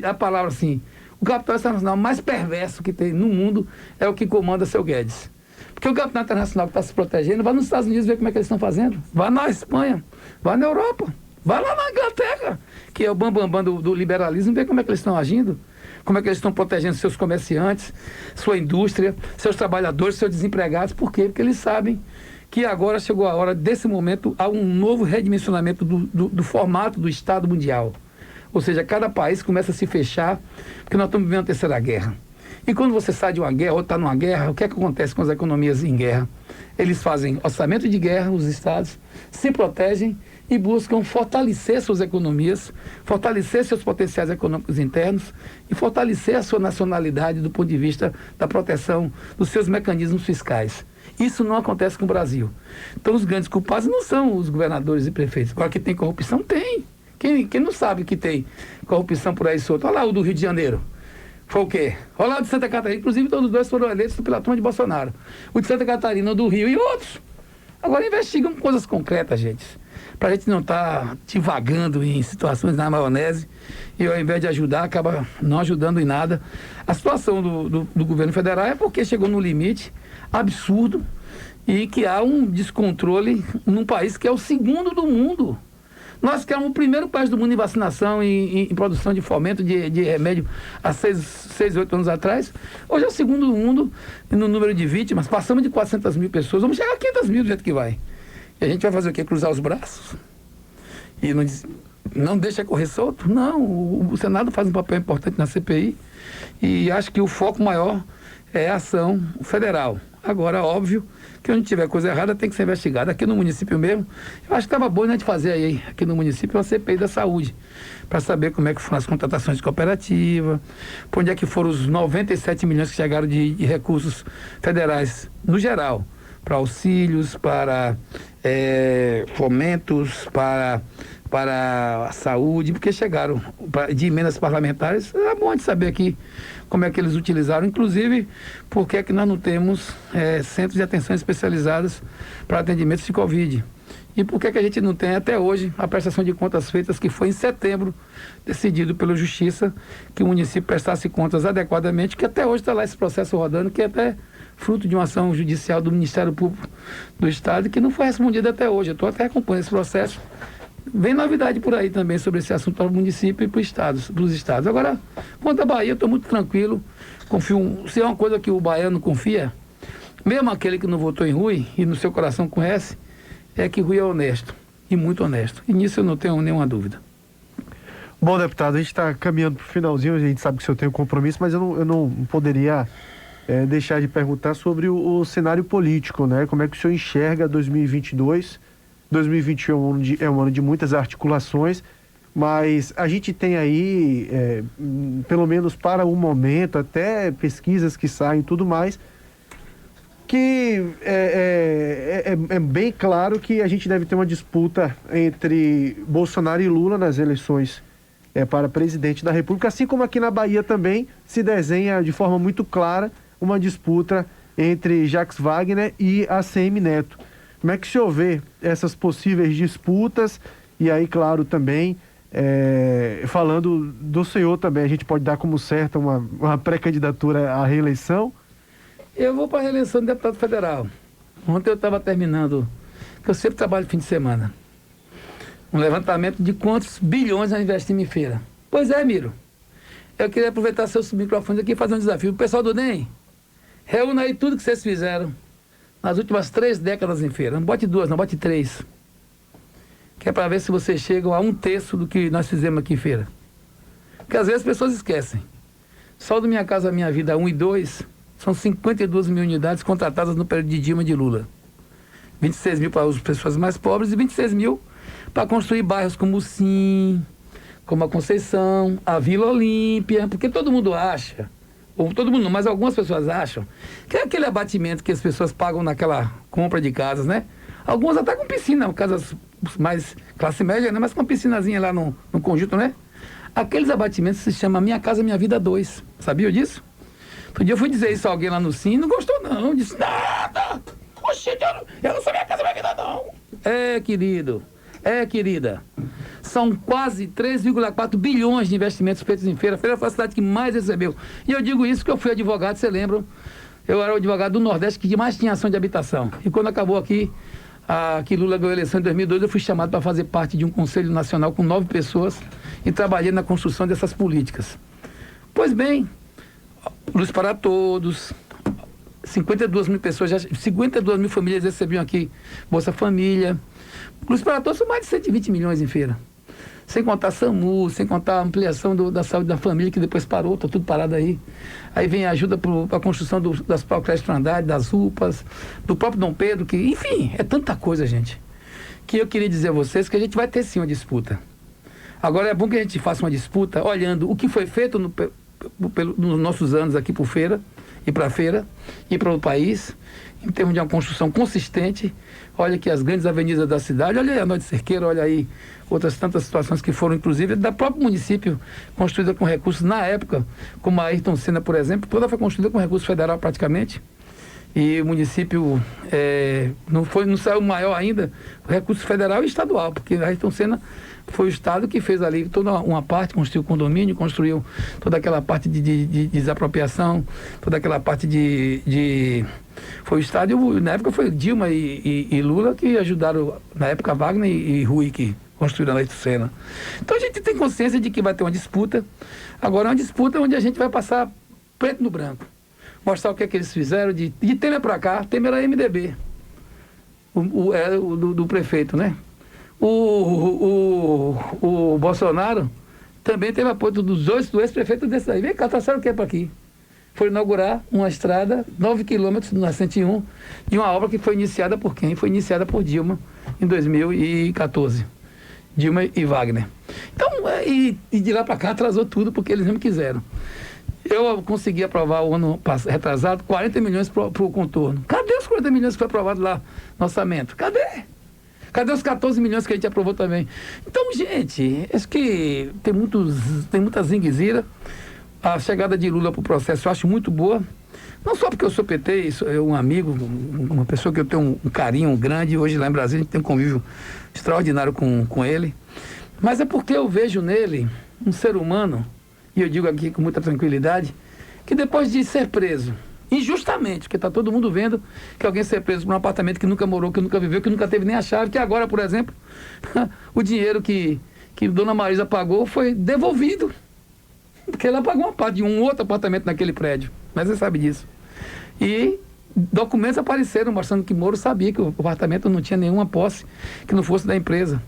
A palavra assim, o capital internacional mais perverso que tem no mundo é o que comanda seu Guedes. Porque o capital internacional que está se protegendo, vai nos Estados Unidos ver como é que eles estão fazendo. Vai na Espanha, vai na Europa, vai lá na Inglaterra, que é o bambambam do liberalismo, ver como é que eles estão agindo. como é que eles estão protegendo seus comerciantes, sua indústria, seus trabalhadores, seus desempregados. Por quê? Porque eles sabem que agora chegou a hora, desse momento, a um novo redimensionamento do formato do Estado mundial. Ou seja, cada país começa a se fechar, porque nós estamos vivendo a terceira guerra. E quando você sai de uma guerra ou está numa guerra, o que é que acontece com as economias em guerra? Eles fazem orçamento de guerra, os estados se protegem e buscam fortalecer suas economias, fortalecer seus potenciais econômicos internos e fortalecer a sua nacionalidade do ponto de vista da proteção dos seus mecanismos fiscais. Isso não acontece com o Brasil. Então, os grandes culpados não são os governadores e prefeitos. Agora, que tem corrupção, tem. Quem não sabe que tem corrupção por aí solto? Olha lá o do Rio de Janeiro. Foi o quê? Olha lá o de Santa Catarina. Inclusive, todos os dois foram eleitos pela turma de Bolsonaro. O de Santa Catarina, o do Rio e outros. Agora, investigam coisas concretas, gente. Para a gente não estar divagando em situações na maionese e, ao invés de ajudar, acaba não ajudando em nada. A situação do governo federal é porque chegou no limite absurdo e que há um descontrole num país que é o segundo do mundo. Nós que éramos o primeiro país do mundo em vacinação e em produção de fomento de remédio há 6, 8 anos atrás. Hoje é o segundo do mundo no número de vítimas. Passamos de 400 mil pessoas. Vamos chegar a 500 mil do jeito que vai. E a gente vai fazer o quê? Cruzar os braços? E não deixa correr solto? Não. O Senado faz um papel importante na CPI. E acho que o foco maior é a ação federal. Agora, óbvio que onde tiver coisa errada tem que ser investigada. Aqui no município mesmo, eu acho que estava bom, né, de fazer aí, aqui no município, uma CPI da saúde, para saber como é que foram as contratações de cooperativa, por onde é que foram os 97 milhões que chegaram de recursos federais, no geral, para auxílios, para fomentos, para a saúde, porque chegaram de emendas parlamentares. É bom de saber aqui como é que eles utilizaram, inclusive porque é que nós não temos centros de atenção especializados para atendimentos de Covid. E por que é que a gente não tem até hoje a prestação de contas feitas, que foi em setembro decidido pela Justiça que o município prestasse contas adequadamente, que até hoje está lá esse processo rodando, que é até fruto de uma ação judicial do Ministério Público do Estado, que não foi respondida até hoje. Eu estou até acompanhando esse processo. Vem novidade por aí também sobre esse assunto para o município e para os estados. Agora, quanto à Bahia, eu estou muito tranquilo. Confio. Se é uma coisa que o baiano confia, mesmo aquele que não votou em Rui e no seu coração conhece, é que Rui é honesto e muito honesto. E nisso eu não tenho nenhuma dúvida. Bom, deputado, a gente está caminhando para o finalzinho, a gente sabe que o senhor tem um compromisso, mas eu não poderia deixar de perguntar sobre o cenário político, né? Como é que o senhor enxerga 2022? 2021 é um ano de muitas articulações, mas a gente tem aí, pelo menos para o momento, até pesquisas que saem e tudo mais, que é bem claro que a gente deve ter uma disputa entre Bolsonaro e Lula nas eleições para presidente da República, assim como aqui na Bahia também se desenha de forma muito clara uma disputa entre Jacques Wagner e ACM Neto. Como é que o senhor vê essas possíveis disputas? E aí, claro, também, falando do senhor também, a gente pode dar como certa uma pré-candidatura à reeleição? Eu vou para a reeleição de deputado federal. Ontem eu estava terminando, que eu sempre trabalho fim de semana, um levantamento de quantos bilhões nós investimos em feira. Pois é, Miro. Eu queria aproveitar seus microfones aqui e fazer um desafio. O pessoal do DEM, reúna aí tudo que vocês fizeram nas últimas 3 décadas em feira. Não bote 2, não bote 3. Que é para ver se vocês chegam a 1/3 do que nós fizemos aqui em feira. Porque às vezes as pessoas esquecem. Só do Minha Casa Minha Vida 1 e 2, são 52 mil unidades contratadas no período de Dilma e de Lula. 26 mil para as pessoas mais pobres e 26 mil para construir bairros como o Sim, como a Conceição, a Vila Olímpia, porque todo mundo acha, ou todo mundo não, mas algumas pessoas acham, que é aquele abatimento que as pessoas pagam naquela compra de casas, né? Algumas até com piscina, casas mais classe média, né? Mas com uma piscinazinha lá no conjunto, né? Aqueles abatimentos se chama Minha Casa Minha Vida 2. Sabia disso? Outro dia eu fui dizer isso a alguém lá no Sim, não gostou não, disse nada. Oxe, eu não sou Minha Casa Minha Vida não. Querido, querida, são quase 3,4 bilhões de investimentos feitos em feira. A feira foi a cidade que mais recebeu. E eu digo isso porque eu fui advogado, você lembra? Eu era o advogado do Nordeste que mais tinha ação de habitação. E quando acabou aqui, que Lula ganhou a eleição em 2002, eu fui chamado para fazer parte de um conselho nacional com 9 pessoas e trabalhei na construção dessas políticas. Pois bem, Luz para Todos, 52 mil pessoas, 52 mil famílias recebiam aqui Bolsa Família. Luz para Todos são mais de 120 milhões em feira. Sem contar SAMU, sem contar a ampliação da saúde da família, que depois parou, está tudo parado aí. Aí vem a ajuda para a construção das creches para andar, das UPAs, do próprio Dom Pedro, que, enfim, é tanta coisa, gente, que eu queria dizer a vocês que a gente vai ter sim uma disputa. Agora é bom que a gente faça uma disputa olhando o que foi feito nos nossos anos aqui por feira, e para a feira, e para o país, em termos de uma construção consistente. Olha aqui as grandes avenidas da cidade, olha aí a Norte Cerqueira, olha aí outras tantas situações que foram, inclusive, da próprio município, construída com recursos na época, como a Ayrton Senna, por exemplo, toda foi construída com recurso federal praticamente. E o município não saiu maior ainda, o recurso federal e estadual, porque a Ayrton Senna foi o Estado que fez ali toda uma parte, construiu condomínio, construiu toda aquela parte de desapropriação, toda aquela parte foi o Estado, e na época foi Dilma e Lula que ajudaram, na época Wagner e Rui, que construíram a Ayrton Senna. Então a gente tem consciência de que vai ter uma disputa, agora é uma disputa onde a gente vai passar preto no branco. Mostrar o que é que eles fizeram de Temer para cá. Temer era MDB, do prefeito, né? O Bolsonaro também teve apoio do ex-prefeito desse aí. Vem cá, trouxeram o que para aqui? Foi inaugurar uma estrada, 9 quilômetros na 101, de uma obra que foi iniciada por quem? Foi iniciada por Dilma em 2014. Dilma e Wagner. Então, e de lá para cá atrasou tudo, porque eles não quiseram. Eu consegui aprovar o ano retrasado 40 milhões para o contorno. Cadê os 40 milhões que foi aprovado lá no orçamento? Cadê? Cadê os 14 milhões que a gente aprovou também? Então, gente, acho que tem muita zingueira. A chegada de Lula para o processo eu acho muito boa. Não só porque eu sou PT, sou um amigo, uma pessoa que eu tenho um carinho grande. Hoje lá em Brasília a gente tem um convívio extraordinário com ele. Mas é porque eu vejo nele um ser humano, e eu digo aqui com muita tranquilidade, que depois de ser preso, injustamente, porque está todo mundo vendo que alguém ser preso por um apartamento que nunca morou, que nunca viveu, que nunca teve nem a chave, que agora, por exemplo, o dinheiro que Dona Marisa pagou foi devolvido, porque ela pagou uma parte de um outro apartamento naquele prédio, mas você sabe disso. E documentos apareceram mostrando que Moro sabia que o apartamento não tinha nenhuma posse que não fosse da empresa.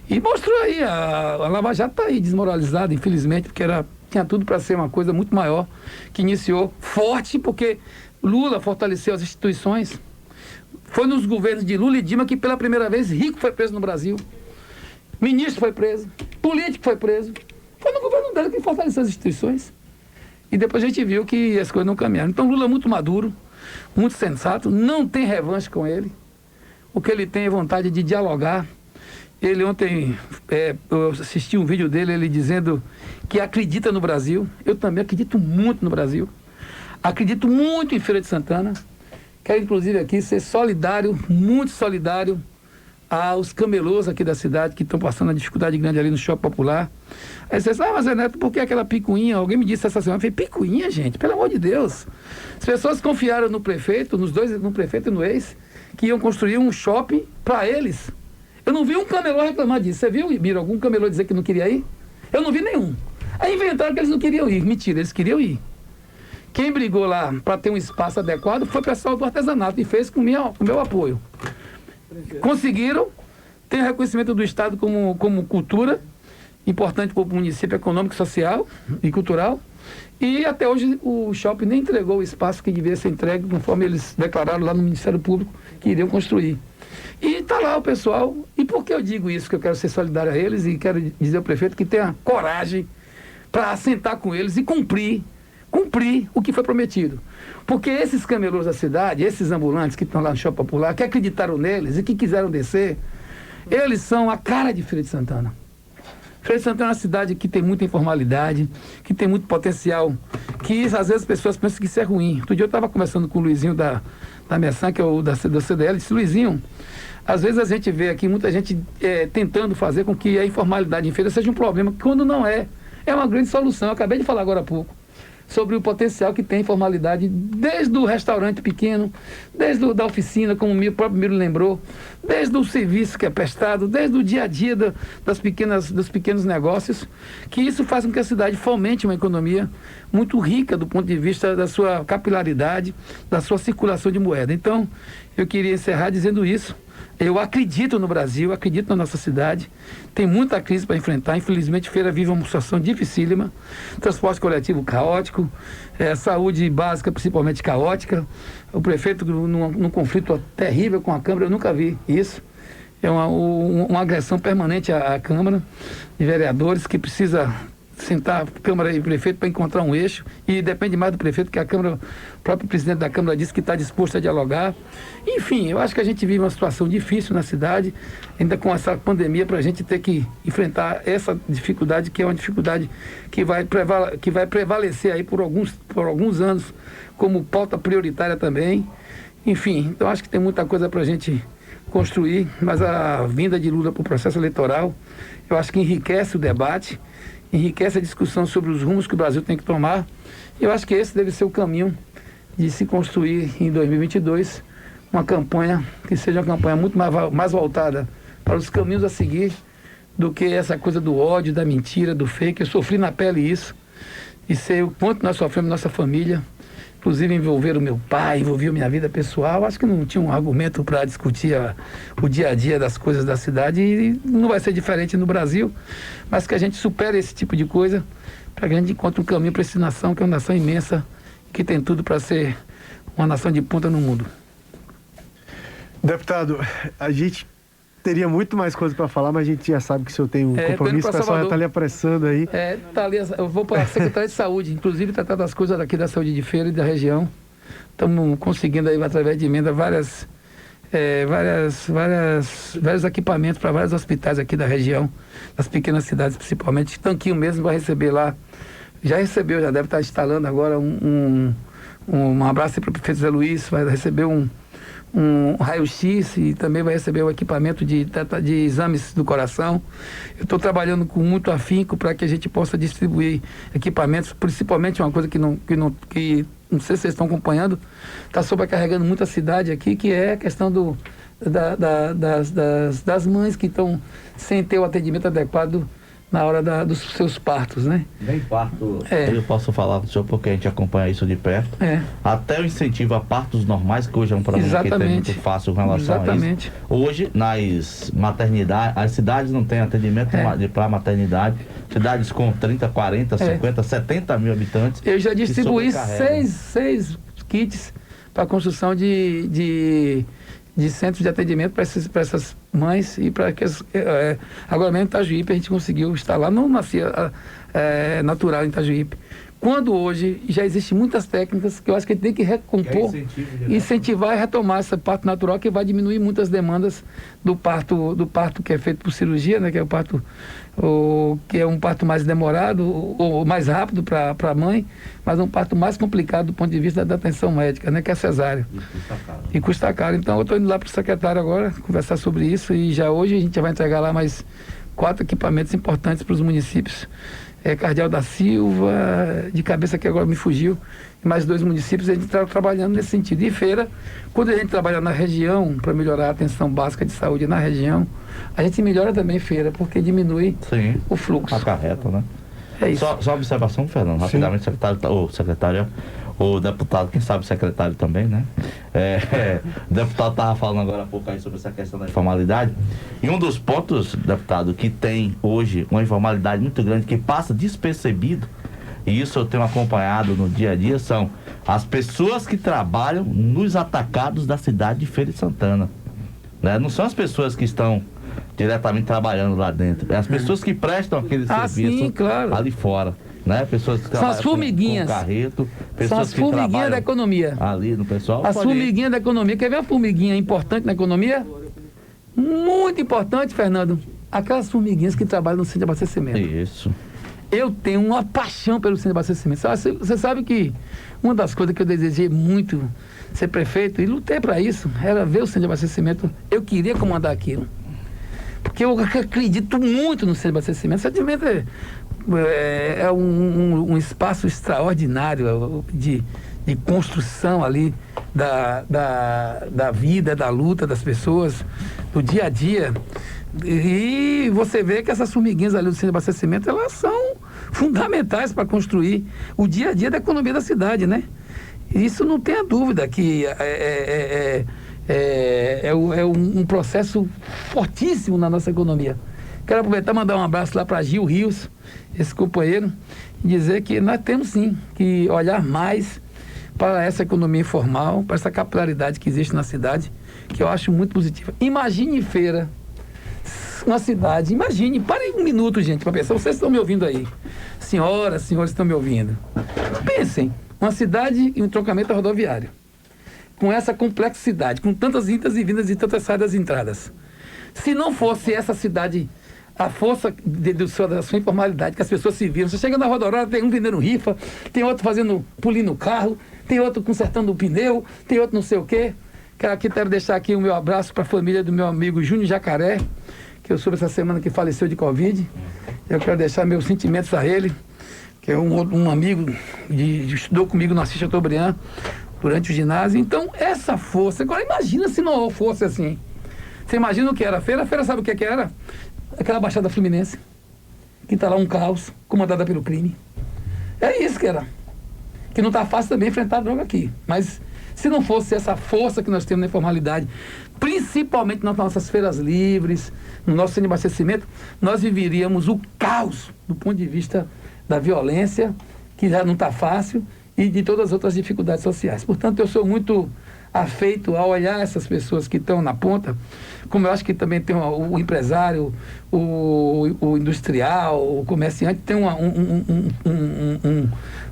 E mostrou aí, a Lava Jato está aí desmoralizada, infelizmente, porque tinha tudo para ser uma coisa muito maior, que iniciou forte, porque Lula fortaleceu as instituições. Foi nos governos de Lula e Dilma que pela primeira vez rico foi preso no Brasil, ministro foi preso, político foi preso. Foi no governo dele que fortaleceu as instituições. E depois a gente viu que as coisas não caminharam. Então Lula é muito maduro, muito sensato, não tem revanche com ele. O que ele tem é vontade de dialogar. Ele ontem, eu assisti um vídeo dele, ele dizendo que acredita no Brasil. Eu também acredito muito no Brasil. Acredito muito em Feira de Santana. Quero, inclusive, aqui ser solidário, muito solidário, aos camelôs aqui da cidade, que estão passando uma dificuldade grande ali no Shopping Popular. Aí você diz, mas Zé Neto, por que aquela picuinha? Alguém me disse essa semana. Eu falei, picuinha, gente, pelo amor de Deus. As pessoas confiaram no prefeito, no prefeito e no ex, que iam construir um shopping para eles. Eu não vi um camelô reclamar disso. Você viu, Biro, algum camelô dizer que não queria ir? Eu não vi nenhum. Aí inventaram que eles não queriam ir. Mentira, eles queriam ir. Quem brigou lá para ter um espaço adequado foi o pessoal do artesanato e fez com o meu apoio. Conseguiram, tem o reconhecimento do Estado como cultura, importante para o município econômico, social e cultural. E até hoje o shopping nem entregou o espaço que devia ser entregue, conforme eles declararam lá no Ministério Público que iriam construir. E está lá o pessoal. E por que eu digo isso? Que eu quero ser solidário a eles e quero dizer ao prefeito que tenha coragem para sentar com eles e cumprir o que foi prometido. Porque esses camelôs da cidade, esses ambulantes que estão lá no Shopping Popular, que acreditaram neles e que quiseram descer, eles são a cara de Feira de Santana. Feira de Santana é uma cidade que tem muita informalidade, que tem muito potencial, que às vezes as pessoas pensam que isso é ruim. Outro dia eu estava conversando com o Luizinho da Messan, que é o da CDL, disse, Luizinho, às vezes a gente vê aqui muita gente tentando fazer com que a informalidade em feira seja um problema, quando não é. É uma grande solução. Eu acabei de falar agora há pouco. sobre o potencial que tem a informalidade, desde o restaurante pequeno, desde da oficina, como o próprio Miro lembrou, desde o serviço que é prestado, desde o dia a dia dos pequenos negócios, que isso faz com que a cidade fomente uma economia muito rica do ponto de vista da sua capilaridade, da sua circulação de moeda. Então, eu queria encerrar dizendo isso. Eu acredito no Brasil, acredito na nossa cidade. Tem muita crise para enfrentar. Infelizmente, Feira vive uma situação dificílima. Transporte coletivo caótico, saúde básica principalmente caótica. O prefeito num conflito terrível com a Câmara, eu nunca vi isso. É uma agressão permanente à Câmara de Vereadores, que precisa sentar Câmara e prefeito para encontrar um eixo, e depende mais do prefeito, que a Câmara, o próprio presidente da Câmara disse que está disposto a dialogar. Enfim, eu acho que a gente vive uma situação difícil na cidade, ainda com essa pandemia, para a gente ter que enfrentar essa dificuldade, que é uma dificuldade que vai prevalecer aí por alguns anos como pauta prioritária também. Enfim, então acho que tem muita coisa para a gente construir, mas a vinda de Lula para o processo eleitoral, eu acho que enriquece o debate, enriquece a discussão sobre os rumos que o Brasil tem que tomar. Eu acho que esse deve ser o caminho de se construir em 2022 uma campanha que seja uma campanha muito mais voltada para os caminhos a seguir do que essa coisa do ódio, da mentira, do fake. Eu sofri na pele isso, e sei o quanto nós sofremos, nossa família, inclusive envolver o meu pai, envolver a minha vida pessoal. Acho que não tinha um argumento para discutir o dia a dia das coisas da cidade, e não vai ser diferente no Brasil, mas que a gente supere esse tipo de coisa, para que a gente encontre um caminho para essa nação, que é uma nação imensa, que tem tudo para ser uma nação de ponta no mundo. Deputado, a gente teria muito mais coisa para falar, mas a gente já sabe que o senhor tem um compromisso, o pessoal já está ali apressando aí. Tá ali, eu vou para a Secretaria de Saúde, inclusive tratar das coisas daqui da saúde de Feira e da região. Estamos conseguindo aí, através de emenda, vários equipamentos para vários hospitais aqui da região, das pequenas cidades principalmente. Tanquinho mesmo vai receber lá, já recebeu, já deve estar instalando agora um abraço para o prefeito Zé Luiz, vai receber um raio-x, e também vai receber o equipamento de exames do coração. Eu estou trabalhando com muito afinco para que a gente possa distribuir equipamentos, principalmente uma coisa que não sei se vocês estão acompanhando, está sobrecarregando muito a cidade aqui, que é a questão das mães que estão sem ter o atendimento adequado na hora dos seus partos, né? Nem parto, eu posso falar do senhor, porque a gente acompanha isso de perto. Até o incentivo a partos normais, que hoje é um problema que tem muito fácil com relação a isso. Hoje, nas maternidades, as cidades não têm atendimento para maternidade, cidades com 30, 40, 50, 70 mil habitantes. Eu já distribuí 6 kits para a construção de centros de atendimento para essas mães, e para que agora mesmo em Itajuípe a gente conseguiu instalar, não nascia natural em Itajuípe. Quando hoje já existem muitas técnicas que eu acho que a gente tem que recompor, incentivar e retomar essa parto natural, que vai diminuir muitas demandas do parto que é feito por cirurgia, né, que é o parto que é um parto mais demorado ou mais rápido para a mãe, mas um parto mais complicado do ponto de vista da atenção médica, né, que é a cesárea. E custa caro. Então eu estou indo lá para o secretário agora conversar sobre isso, e já hoje a gente já vai entregar lá mais 4 equipamentos importantes para os municípios. Cardeal da Silva, de cabeça que agora me fugiu, e mais 2 municípios. A gente está trabalhando nesse sentido. E Feira, quando a gente trabalha na região para melhorar a atenção básica de saúde na região, a gente melhora também Feira, porque diminui o fluxo. Acarreta, né? É isso. Só observação, Fernando, rapidamente, secretário, o deputado, quem sabe o secretário também, né? O deputado estava falando agora há pouco aí sobre essa questão da informalidade. E um dos pontos, deputado, que tem hoje uma informalidade muito grande, que passa despercebido, e isso eu tenho acompanhado no dia a dia, são as pessoas que trabalham nos atacados da cidade de Feira de Santana. Né? Não são as pessoas que estão diretamente trabalhando lá dentro, é as pessoas que prestam aquele serviço ali fora. Né? Pessoas que são as formiguinhas. Com carreto, pessoas são as formiguinhas da economia. Ali no pessoal. As formiguinhas da economia. Quer ver uma formiguinha importante na economia? Muito importante, Fernando. Aquelas formiguinhas que trabalham no centro de abastecimento. Isso. Eu tenho uma paixão pelo centro de abastecimento. Você sabe que uma das coisas que eu desejei muito ser prefeito, e lutei para isso, era ver o centro de abastecimento. Eu queria comandar aquilo. Porque eu acredito muito no centro de abastecimento. é um espaço extraordinário de construção ali da vida, da luta das pessoas, do dia a dia. E você vê que essas formiguinhas ali do centro de abastecimento, elas são fundamentais para construir o dia a dia da economia da cidade, né? Isso não tenha dúvida que é um processo fortíssimo na nossa economia. Quero aproveitar e mandar um abraço lá para Gil Rios, esse companheiro, e dizer que nós temos sim que olhar mais para essa economia informal, para essa capilaridade que existe na cidade, que eu acho muito positiva. Imagine Feira, uma cidade, imagine, parem um minuto, gente, para pensar, vocês estão me ouvindo aí, senhoras, senhores estão me ouvindo, pensem, uma cidade e um trocamento rodoviário, com essa complexidade, com tantas idas e vindas e tantas saídas e entradas. Se não fosse essa cidade, a força da sua informalidade, que as pessoas se viram, você chega na rodoviária, tem um vendendo rifa, tem outro pulindo o carro, tem outro consertando o pneu, tem outro não sei o quê. Quero deixar aqui o meu abraço para a família do meu amigo Júnior Jacaré, que eu soube essa semana que faleceu de Covid. Eu quero deixar meus sentimentos a ele, que é um amigo estudou comigo no Assis Chateaubriand durante o ginásio. Então, essa força... Agora, imagina se não fosse assim. Você imagina o que era a feira? A feira sabe o que era? Aquela Baixada Fluminense, que está lá um caos, comandada pelo crime. É isso que era. Que não está fácil também enfrentar a droga aqui. Mas, se não fosse essa força que nós temos na informalidade, principalmente nas nossas feiras livres, no nosso centro de abastecimento, nós viveríamos o caos do ponto de vista da violência, que já não está fácil, e de todas as outras dificuldades sociais. Portanto, eu sou muito afeito a olhar essas pessoas que estão na ponta, como eu acho que também tem o empresário, o industrial, o comerciante, tem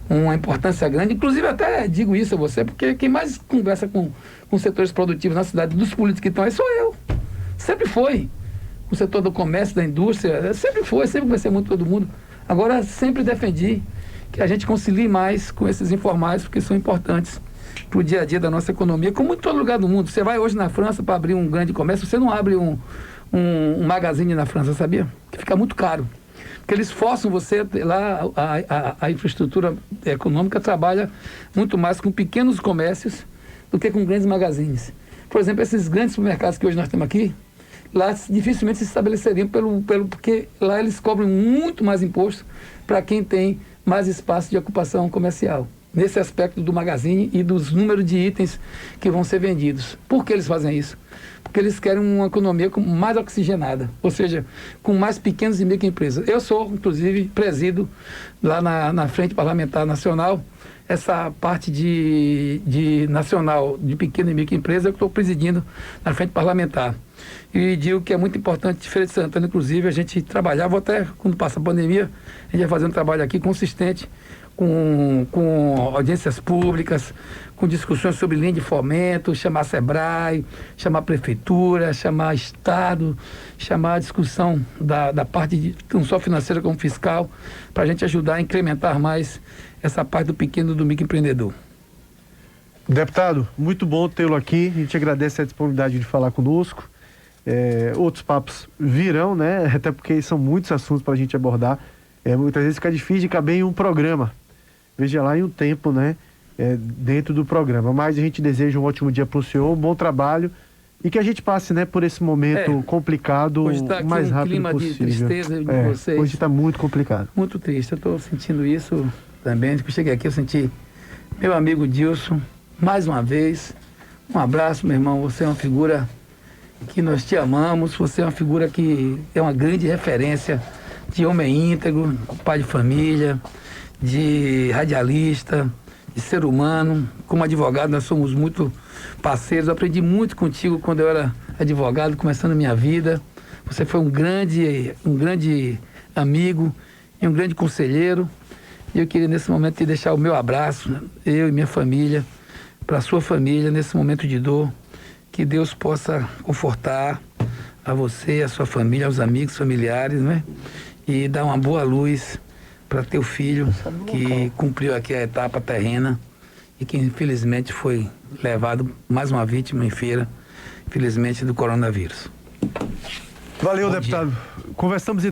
uma importância grande. Inclusive, até digo isso a você, porque quem mais conversa com setores produtivos na cidade, dos políticos que estão aí, sou eu. Sempre foi. O setor do comércio, da indústria, sempre conversei muito com todo mundo. Agora, sempre defendi que a gente concilie mais com esses informais, porque são importantes para o dia a dia da nossa economia, como em todo lugar do mundo. Você vai hoje na França para abrir um grande comércio, você não abre um magazine na França, sabia? Que fica muito caro. Porque eles forçam você, lá a infraestrutura econômica trabalha muito mais com pequenos comércios do que com grandes magazines. Por exemplo, esses grandes supermercados que hoje nós temos aqui, lá dificilmente se estabeleceriam porque lá eles cobram muito mais imposto para quem tem mais espaço de ocupação comercial. Nesse aspecto do magazine e dos números de itens que vão ser vendidos. Por que eles fazem isso? Porque eles querem uma economia mais oxigenada, ou seja, com mais pequenas e microempresas. Eu sou, inclusive, presido lá na Frente Parlamentar Nacional, essa parte de nacional de pequena e microempresa, eu estou presidindo na Frente Parlamentar. E digo que é muito importante, Feira de Santana, inclusive, a gente trabalhar, vou até, quando passa a pandemia, a gente vai fazer um trabalho aqui consistente, com audiências públicas, com discussões sobre linha de fomento, chamar SEBRAE, chamar Prefeitura, chamar Estado, chamar a discussão da parte não só financeira como fiscal, para a gente ajudar a incrementar mais essa parte do pequeno e do microempreendedor. Deputado, muito bom tê-lo aqui, a gente agradece a disponibilidade de falar conosco. Outros papos virão, né? Até porque são muitos assuntos para a gente abordar. Muitas vezes fica difícil de caber em um programa. Veja lá em um tempo, né? Dentro do programa. Mas a gente deseja um ótimo dia para o senhor, um bom trabalho e que a gente passe, né, por esse momento complicado o mais rápido possível. Hoje está aqui um clima de tristeza de vocês. Hoje está muito complicado. Muito triste. Eu estou sentindo isso também. Quando eu cheguei aqui, eu senti meu amigo Dilson, mais uma vez. Um abraço, meu irmão. Você é uma figura que nós te amamos. Você é uma figura que é uma grande referência de homem íntegro, pai de família, de radialista, de ser humano. Como advogado, nós somos muito parceiros. Eu aprendi muito contigo quando eu era advogado, começando a minha vida. Você foi um grande amigo e um grande conselheiro. E eu queria, nesse momento, te deixar o meu abraço, né? Eu e minha família, para a sua família, nesse momento de dor. Que Deus possa confortar a você, a sua família, aos amigos, familiares, né? E dar uma boa luz para teu filho, que cumpriu aqui a etapa terrena e que infelizmente foi levado mais uma vítima em feira, infelizmente, do coronavírus. Valeu, deputado. Conversamos